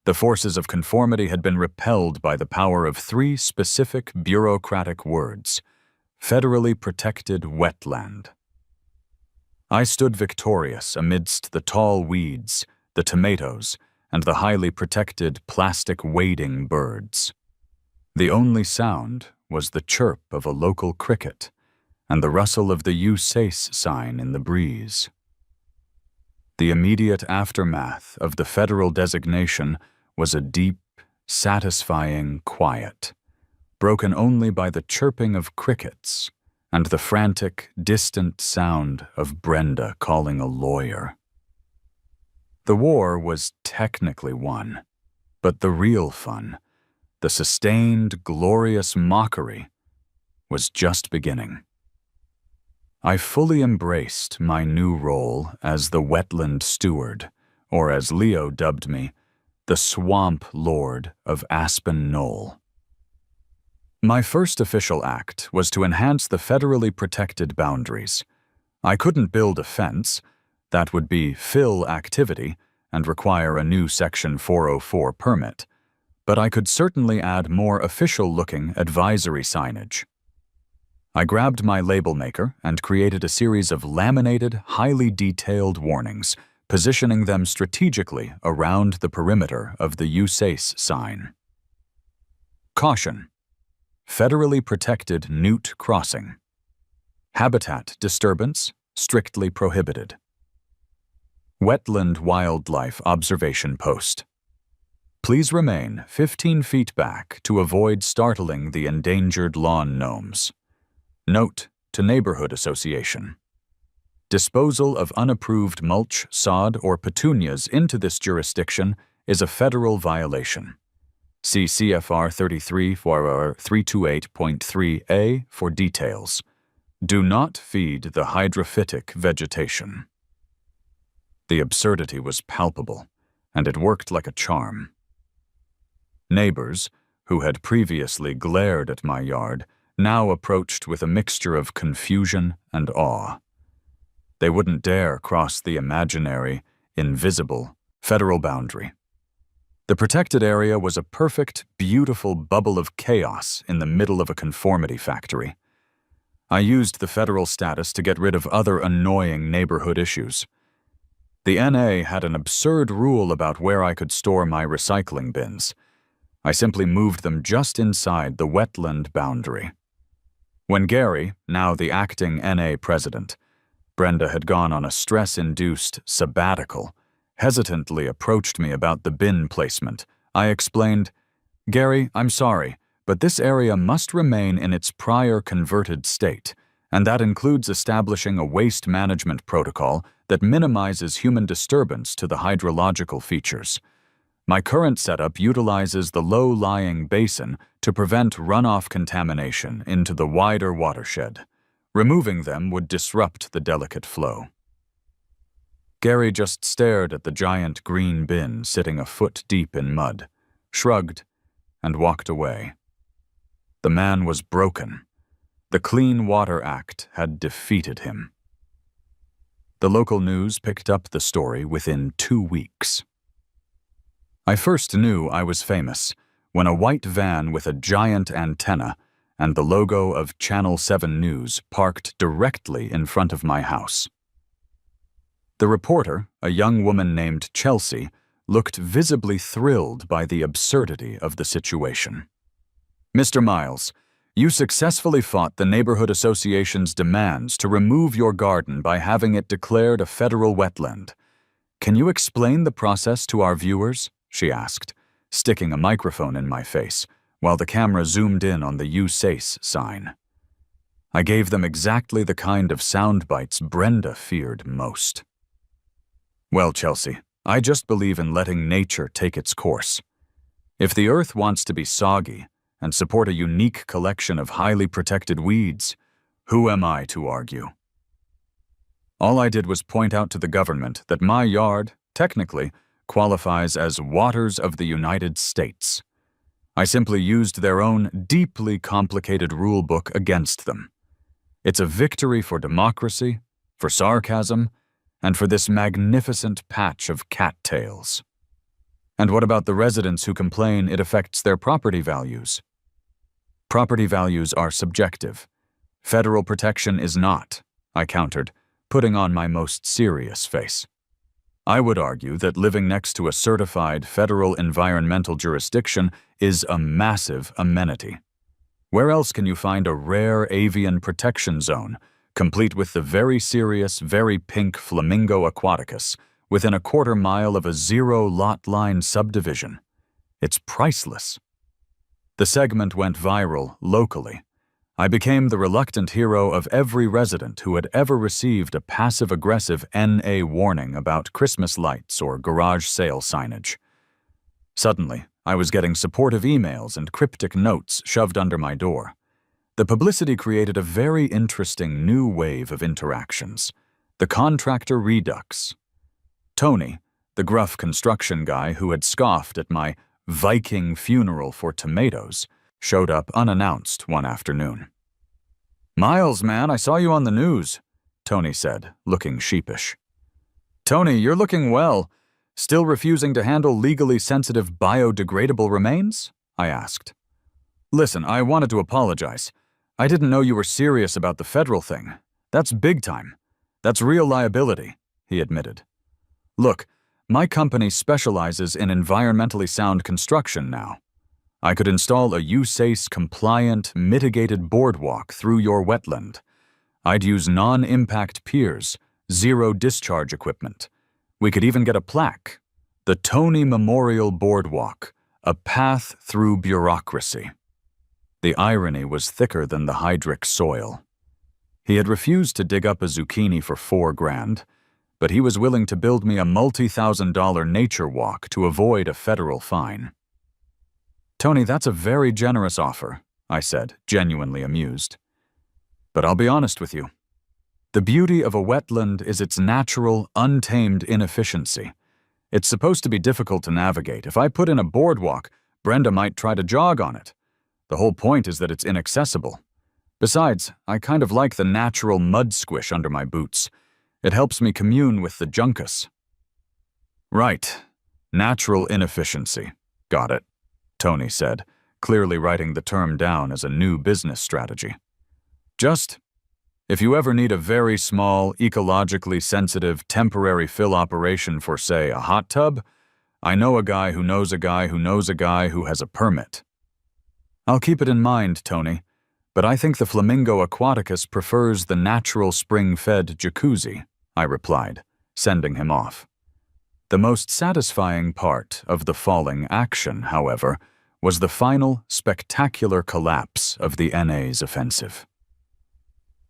The forces of conformity had been repelled by the power of 3 specific bureaucratic words: federally protected wetland. I stood victorious amidst the tall weeds, the tomatoes, and the highly protected plastic wading birds. The only sound was the chirp of a local cricket and the rustle of the USACE sign in the breeze. The immediate aftermath of the federal designation was a deep, satisfying quiet, broken only by the chirping of crickets and the frantic, distant sound of Brenda calling a lawyer. The war was technically won, but the real fun, the sustained, glorious mockery, was just beginning. I fully embraced my new role as the wetland steward, or as Leo dubbed me, the Swamp Lord of Aspen Knoll. My first official act was to enhance the federally protected boundaries. I couldn't build a fence. That would be fill activity and require a new Section 404 permit, but I could certainly add more official-looking advisory signage. I grabbed my label maker and created a series of laminated, highly detailed warnings, positioning them strategically around the perimeter of the USACE sign. Caution: federally protected newt crossing. Habitat disturbance strictly prohibited. Wetland wildlife observation post. Please remain 15 feet back to avoid startling the endangered lawn gnomes. Note to Neighborhood Association: disposal of unapproved mulch, sod, or petunias into this jurisdiction is a federal violation. See CFR 328.3A for details. Do not feed the hydrophytic vegetation. The absurdity was palpable, and it worked like a charm. Neighbors, who had previously glared at my yard, now approached with a mixture of confusion and awe. They wouldn't dare cross the imaginary, invisible, federal boundary. The protected area was a perfect, beautiful bubble of chaos in the middle of a conformity factory. I used the federal status to get rid of other annoying neighborhood issues. The NA had an absurd rule about where I could store my recycling bins. I simply moved them just inside the wetland boundary. When Gary, now the acting NA president, Brenda had gone on a stress-induced sabbatical, hesitantly approached me about the bin placement, I explained, "Gary, I'm sorry, but this area must remain in its prior converted state, and that includes establishing a waste management protocol that minimizes human disturbance to the hydrological features. My current setup utilizes the low-lying basin to prevent runoff contamination into the wider watershed. Removing them would disrupt the delicate flow." Gary just stared at the giant green bin sitting a foot deep in mud, shrugged, and walked away. The man was broken. The Clean Water Act had defeated him. The local news picked up the story within 2 weeks. I first knew I was famous when a white van with a giant antenna and the logo of Channel 7 News parked directly in front of my house. The reporter, a young woman named Chelsea, looked visibly thrilled by the absurdity of the situation. "Mr. Miles, you successfully fought the Neighborhood Association's demands to remove your garden by having it declared a federal wetland. Can you explain the process to our viewers?" she asked, sticking a microphone in my face, while the camera zoomed in on the "You Sace" sign. I gave them exactly the kind of sound bites Brenda feared most. "Well, Chelsea, I just believe in letting nature take its course. If the earth wants to be soggy and support a unique collection of highly protected weeds, who am I to argue?" All I did was point out to the government that my yard, technically, qualifies as waters of the United States. I simply used their own deeply complicated rule book against them. It's a victory for democracy, for sarcasm, and for this magnificent patch of cattails. And what about the residents who complain it affects their property values? Property values are subjective. Federal protection is not, I countered, putting on my most serious face. I would argue that living next to a certified federal environmental jurisdiction is a massive amenity. Where else can you find a rare avian protection zone, complete with the very serious, very pink Flamingo aquaticus, within a quarter mile of a zero-lot line subdivision? It's priceless. The segment went viral locally. I became the reluctant hero of every resident who had ever received a passive-aggressive NA warning about Christmas lights or garage sale signage. Suddenly, I was getting supportive emails and cryptic notes shoved under my door. The publicity created a very interesting new wave of interactions. The contractor redux. Tony, the gruff construction guy who had scoffed at my Viking funeral for tomatoes, showed up unannounced one afternoon. "Miles, man, I saw you on the news," Tony said, looking sheepish. "Tony, you're looking well. Still refusing to handle legally sensitive biodegradable remains?" I asked. "Listen, I wanted to apologize. I didn't know you were serious about the federal thing. That's big time. That's real liability," he admitted. "Look, my company specializes in environmentally sound construction now. I could install a USACE-compliant, mitigated boardwalk through your wetland. I'd use non-impact piers, zero-discharge equipment. We could even get a plaque. The Tony Memorial Boardwalk, a path through bureaucracy." The irony was thicker than the hydric soil. He had refused to dig up a zucchini for $4,000, but he was willing to build me a multi-thousand-dollar nature walk to avoid a federal fine. "Tony, that's a very generous offer," I said, genuinely amused. "But I'll be honest with you. The beauty of a wetland is its natural, untamed inefficiency. It's supposed to be difficult to navigate. If I put in a boardwalk, Brenda might try to jog on it. The whole point is that it's inaccessible. Besides, I kind of like the natural mud squish under my boots. It helps me commune with the junkus." "Right. Natural inefficiency. Got it," Tony said, clearly writing the term down as a new business strategy. "Just, if you ever need a very small, ecologically sensitive, temporary fill operation for, say, a hot tub, I know a guy who knows a guy who knows a guy who has a permit." "I'll keep it in mind, Tony, but I think the Flamingo aquaticus prefers the natural spring-fed jacuzzi," I replied, sending him off. The most satisfying part of the falling action, however, was the final, spectacular collapse of the NA's offensive.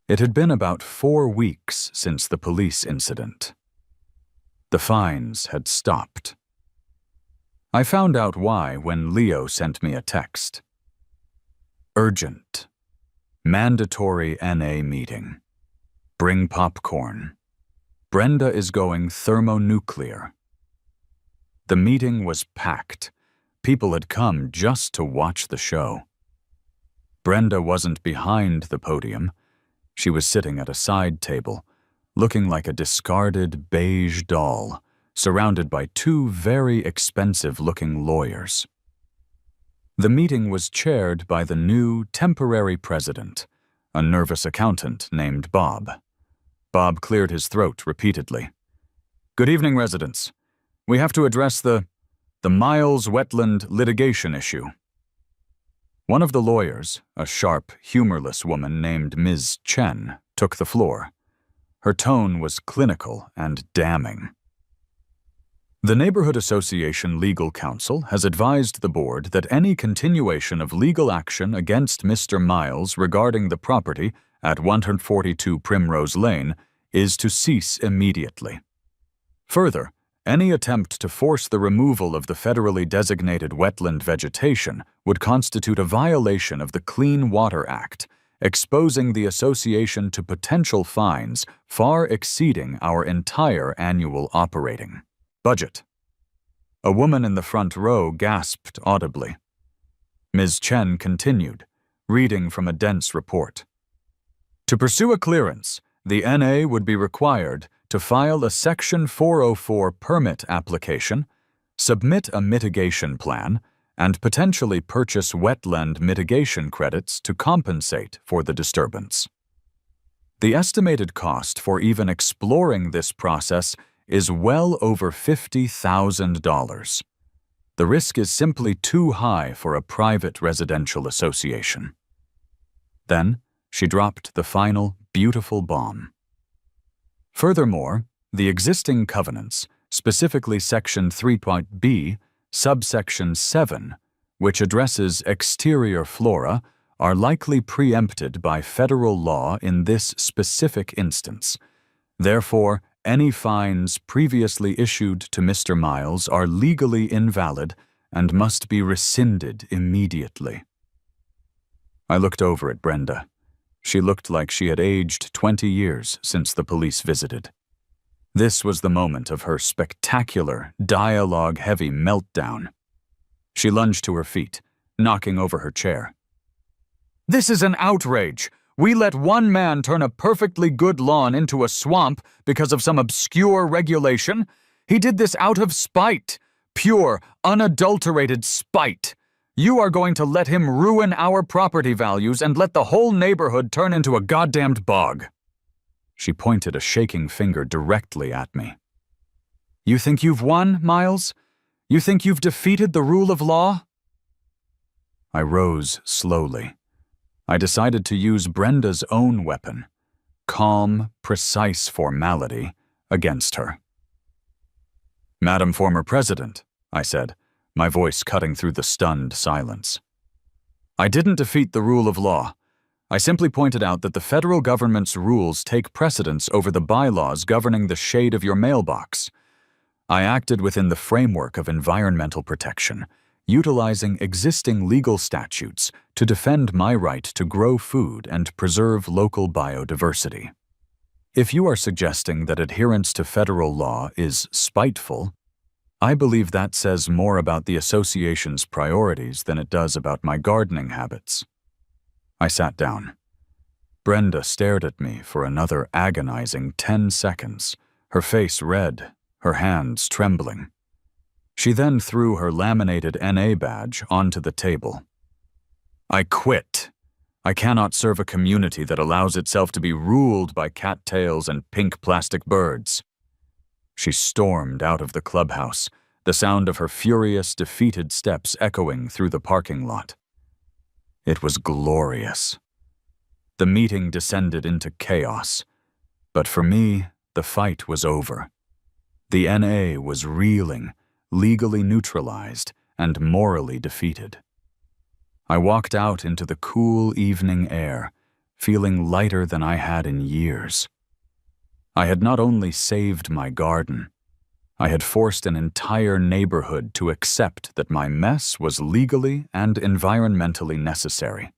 It had been about 4 weeks since the police incident. The fines had stopped. I found out why when Leo sent me a text. Urgent. Mandatory NA meeting. Bring popcorn. Brenda is going thermonuclear. The meeting was packed. People had come just to watch the show. Brenda wasn't behind the podium. She was sitting at a side table, looking like a discarded beige doll, surrounded by two very expensive-looking lawyers. The meeting was chaired by the new temporary president, a nervous accountant named Bob. Bob cleared his throat repeatedly. "Good evening, residents. We have to address the Miles Wetland litigation issue." One of the lawyers, a sharp, humorless woman named Ms. Chen, took the floor. Her tone was clinical and damning. The Neighborhood Association Legal Counsel has advised the board that any continuation of legal action against Mr. Miles regarding the property at 142 Primrose Lane is to cease immediately. Further, any attempt to force the removal of the federally designated wetland vegetation would constitute a violation of the Clean Water Act, exposing the association to potential fines far exceeding our entire annual operating budget. A woman in the front row gasped audibly. Ms. Chen continued, reading from a dense report. To pursue a clearance, the NA would be required to file a Section 404 permit application, submit a mitigation plan, and potentially purchase wetland mitigation credits to compensate for the disturbance. The estimated cost for even exploring this process is well over $50,000. The risk is simply too high for a private residential association. Then she dropped the final beautiful bomb. Furthermore, the existing covenants, specifically Section 3.b, subsection 7, which addresses exterior flora, are likely preempted by federal law in this specific instance. Therefore, any fines previously issued to Mr. Miles are legally invalid and must be rescinded immediately. I looked over at Brenda. She looked like she had aged 20 years since the police visited. This was the moment of her spectacular, dialogue-heavy meltdown. She lunged to her feet, knocking over her chair. "This is an outrage! We let one man turn a perfectly good lawn into a swamp because of some obscure regulation. He did this out of spite, pure, unadulterated spite. You are going to let him ruin our property values and let the whole neighborhood turn into a goddamned bog." She pointed a shaking finger directly at me. "You think you've won, Miles? You think you've defeated the rule of law?" I rose slowly. I decided to use Brenda's own weapon, calm, precise formality, against her. "Madam Former President," I said, my voice cutting through the stunned silence. "I didn't defeat the rule of law. I simply pointed out that the federal government's rules take precedence over the bylaws governing the shade of your mailbox. I acted within the framework of environmental protection, utilizing existing legal statutes to defend my right to grow food and preserve local biodiversity. If you are suggesting that adherence to federal law is spiteful, I believe that says more about the association's priorities than it does about my gardening habits." I sat down. Brenda stared at me for another agonizing 10 seconds, her face red, her hands trembling. She then threw her laminated NA badge onto the table. "I quit. I cannot serve a community that allows itself to be ruled by cattails and pink plastic birds." She stormed out of the clubhouse, the sound of her furious, defeated steps echoing through the parking lot. It was glorious. The meeting descended into chaos, but for me, the fight was over. The NA was reeling, legally neutralized, and morally defeated. I walked out into the cool evening air, feeling lighter than I had in years. I had not only saved my garden, I had forced an entire neighborhood to accept that my mess was legally and environmentally necessary.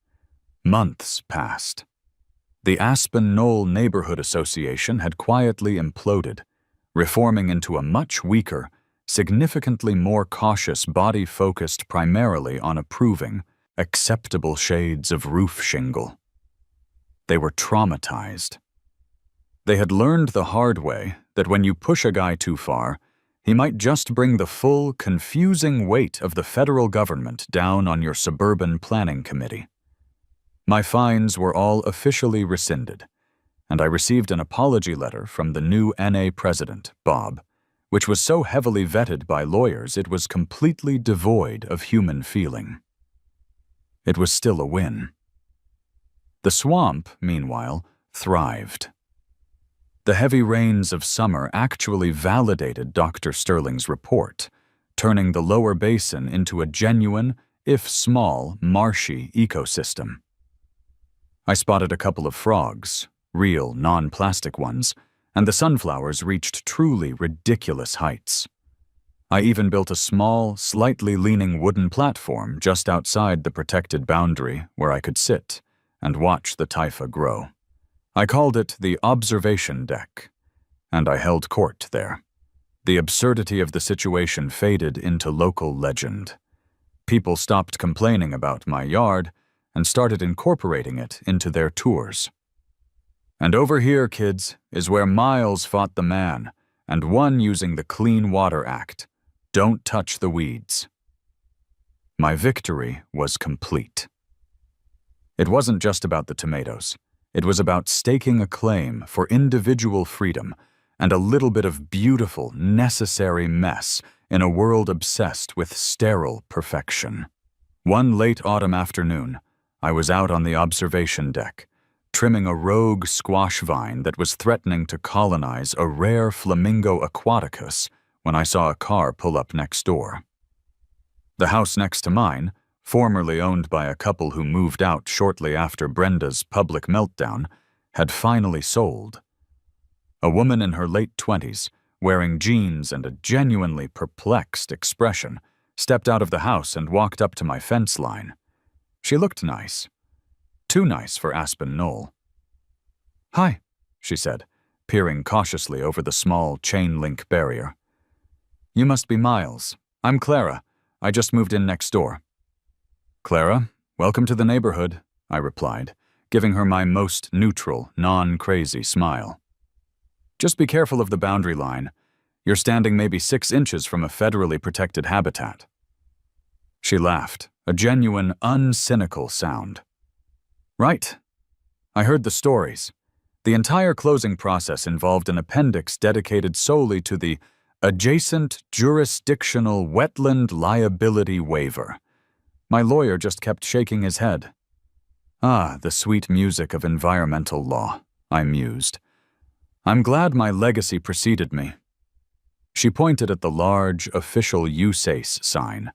Months passed. The Aspen Knoll Neighborhood Association had quietly imploded, reforming into a much weaker, significantly more cautious body focused primarily on approving, acceptable shades of roof shingle. They were traumatized. They had learned the hard way that when you push a guy too far, he might just bring the full, confusing weight of the federal government down on your suburban planning committee. My fines were all officially rescinded, and I received an apology letter from the new NA president, Bob, which was so heavily vetted by lawyers it was completely devoid of human feeling. It was still a win. The swamp, meanwhile, thrived. The heavy rains of summer actually validated Dr. Sterling's report, turning the lower basin into a genuine, if small, marshy ecosystem. I spotted a couple of frogs, real, non-plastic ones, and the sunflowers reached truly ridiculous heights. I even built a small, slightly leaning wooden platform just outside the protected boundary where I could sit and watch the taifa grow. I called it the observation deck, and I held court there. The absurdity of the situation faded into local legend. People stopped complaining about my yard and started incorporating it into their tours. And over here, kids, is where Miles fought the man and won using the Clean Water Act. Don't touch the weeds. My victory was complete. It wasn't just about the tomatoes. It was about staking a claim for individual freedom and a little bit of beautiful, necessary mess in a world obsessed with sterile perfection. One late autumn afternoon, I was out on the observation deck, trimming a rogue squash vine that was threatening to colonize a rare Flamingo aquaticus when I saw a car pull up next door. The house next to mine, formerly owned by a couple who moved out shortly after Brenda's public meltdown, had finally sold. A woman in her late 20s, wearing jeans and a genuinely perplexed expression, stepped out of the house and walked up to my fence line. She looked nice. Too nice for Aspen Knoll. "Hi," she said, peering cautiously over the small chain-link barrier. "You must be Miles. I'm Clara. I just moved in next door." "Clara, welcome to the neighborhood," I replied, giving her my most neutral, non-crazy smile. "Just be careful of the boundary line. You're standing maybe 6 inches from a federally protected habitat." She laughed, a genuine, uncynical sound. "Right. I heard the stories. The entire closing process involved an appendix dedicated solely to the Adjacent Jurisdictional Wetland Liability Waiver. My lawyer just kept shaking his head. Ah, the sweet music of environmental law, I mused. I'm glad my legacy preceded me." She pointed at the large, official USACE sign,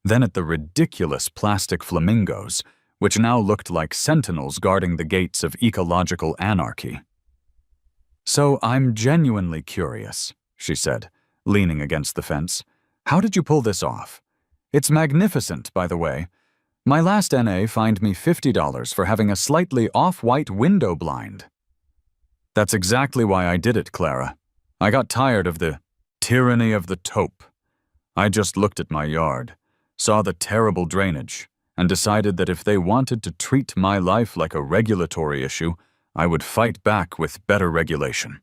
then at the ridiculous plastic flamingos, which now looked like sentinels guarding the gates of ecological anarchy. "So I'm genuinely curious," she said, leaning against the fence. "How did you pull this off? It's magnificent, by the way. My last NA fined me $50 for having a slightly off-white window blind." "That's exactly why I did it, Clara. I got tired of the tyranny of the taupe. I just looked at my yard, saw the terrible drainage, and decided that if they wanted to treat my life like a regulatory issue, I would fight back with better regulation."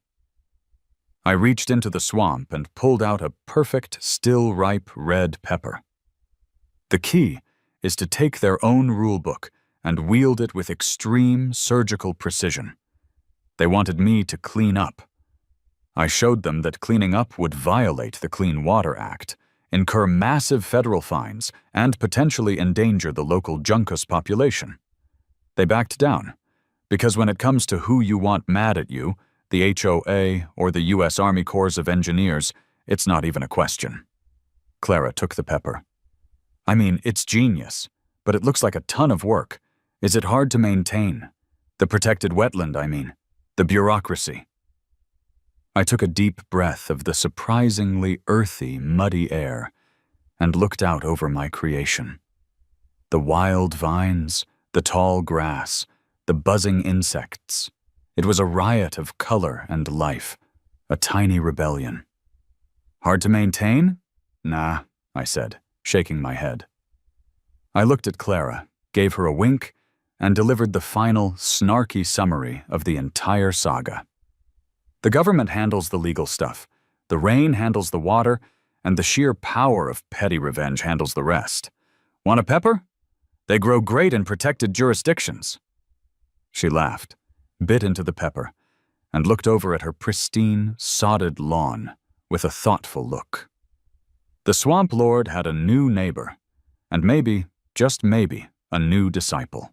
I reached into the swamp and pulled out a perfect, still ripe red pepper. The key is to take their own rulebook and wield it with extreme surgical precision. They wanted me to clean up. I showed them that cleaning up would violate the Clean Water Act, incur massive federal fines, and potentially endanger the local Juncos population. They backed down, because when it comes to who you want mad at you, the HOA or the U.S. Army Corps of Engineers, it's not even a question. Clara took the pepper. "I mean, it's genius, but it looks like a ton of work. Is it hard to maintain? The protected wetland, I mean. The bureaucracy." I took a deep breath of the surprisingly earthy, muddy air and looked out over my creation. The wild vines, the tall grass, the buzzing insects. It was a riot of color and life, a tiny rebellion. Hard to maintain? Nah, I said, shaking my head. I looked at Clara, gave her a wink, and delivered the final, snarky summary of the entire saga. The government handles the legal stuff, the rain handles the water, and the sheer power of petty revenge handles the rest. Want a pepper? They grow great in protected jurisdictions. She laughed, bit into the pepper, and looked over at her pristine, sodded lawn with a thoughtful look. The Swamp Lord had a new neighbor, and maybe, just maybe, a new disciple.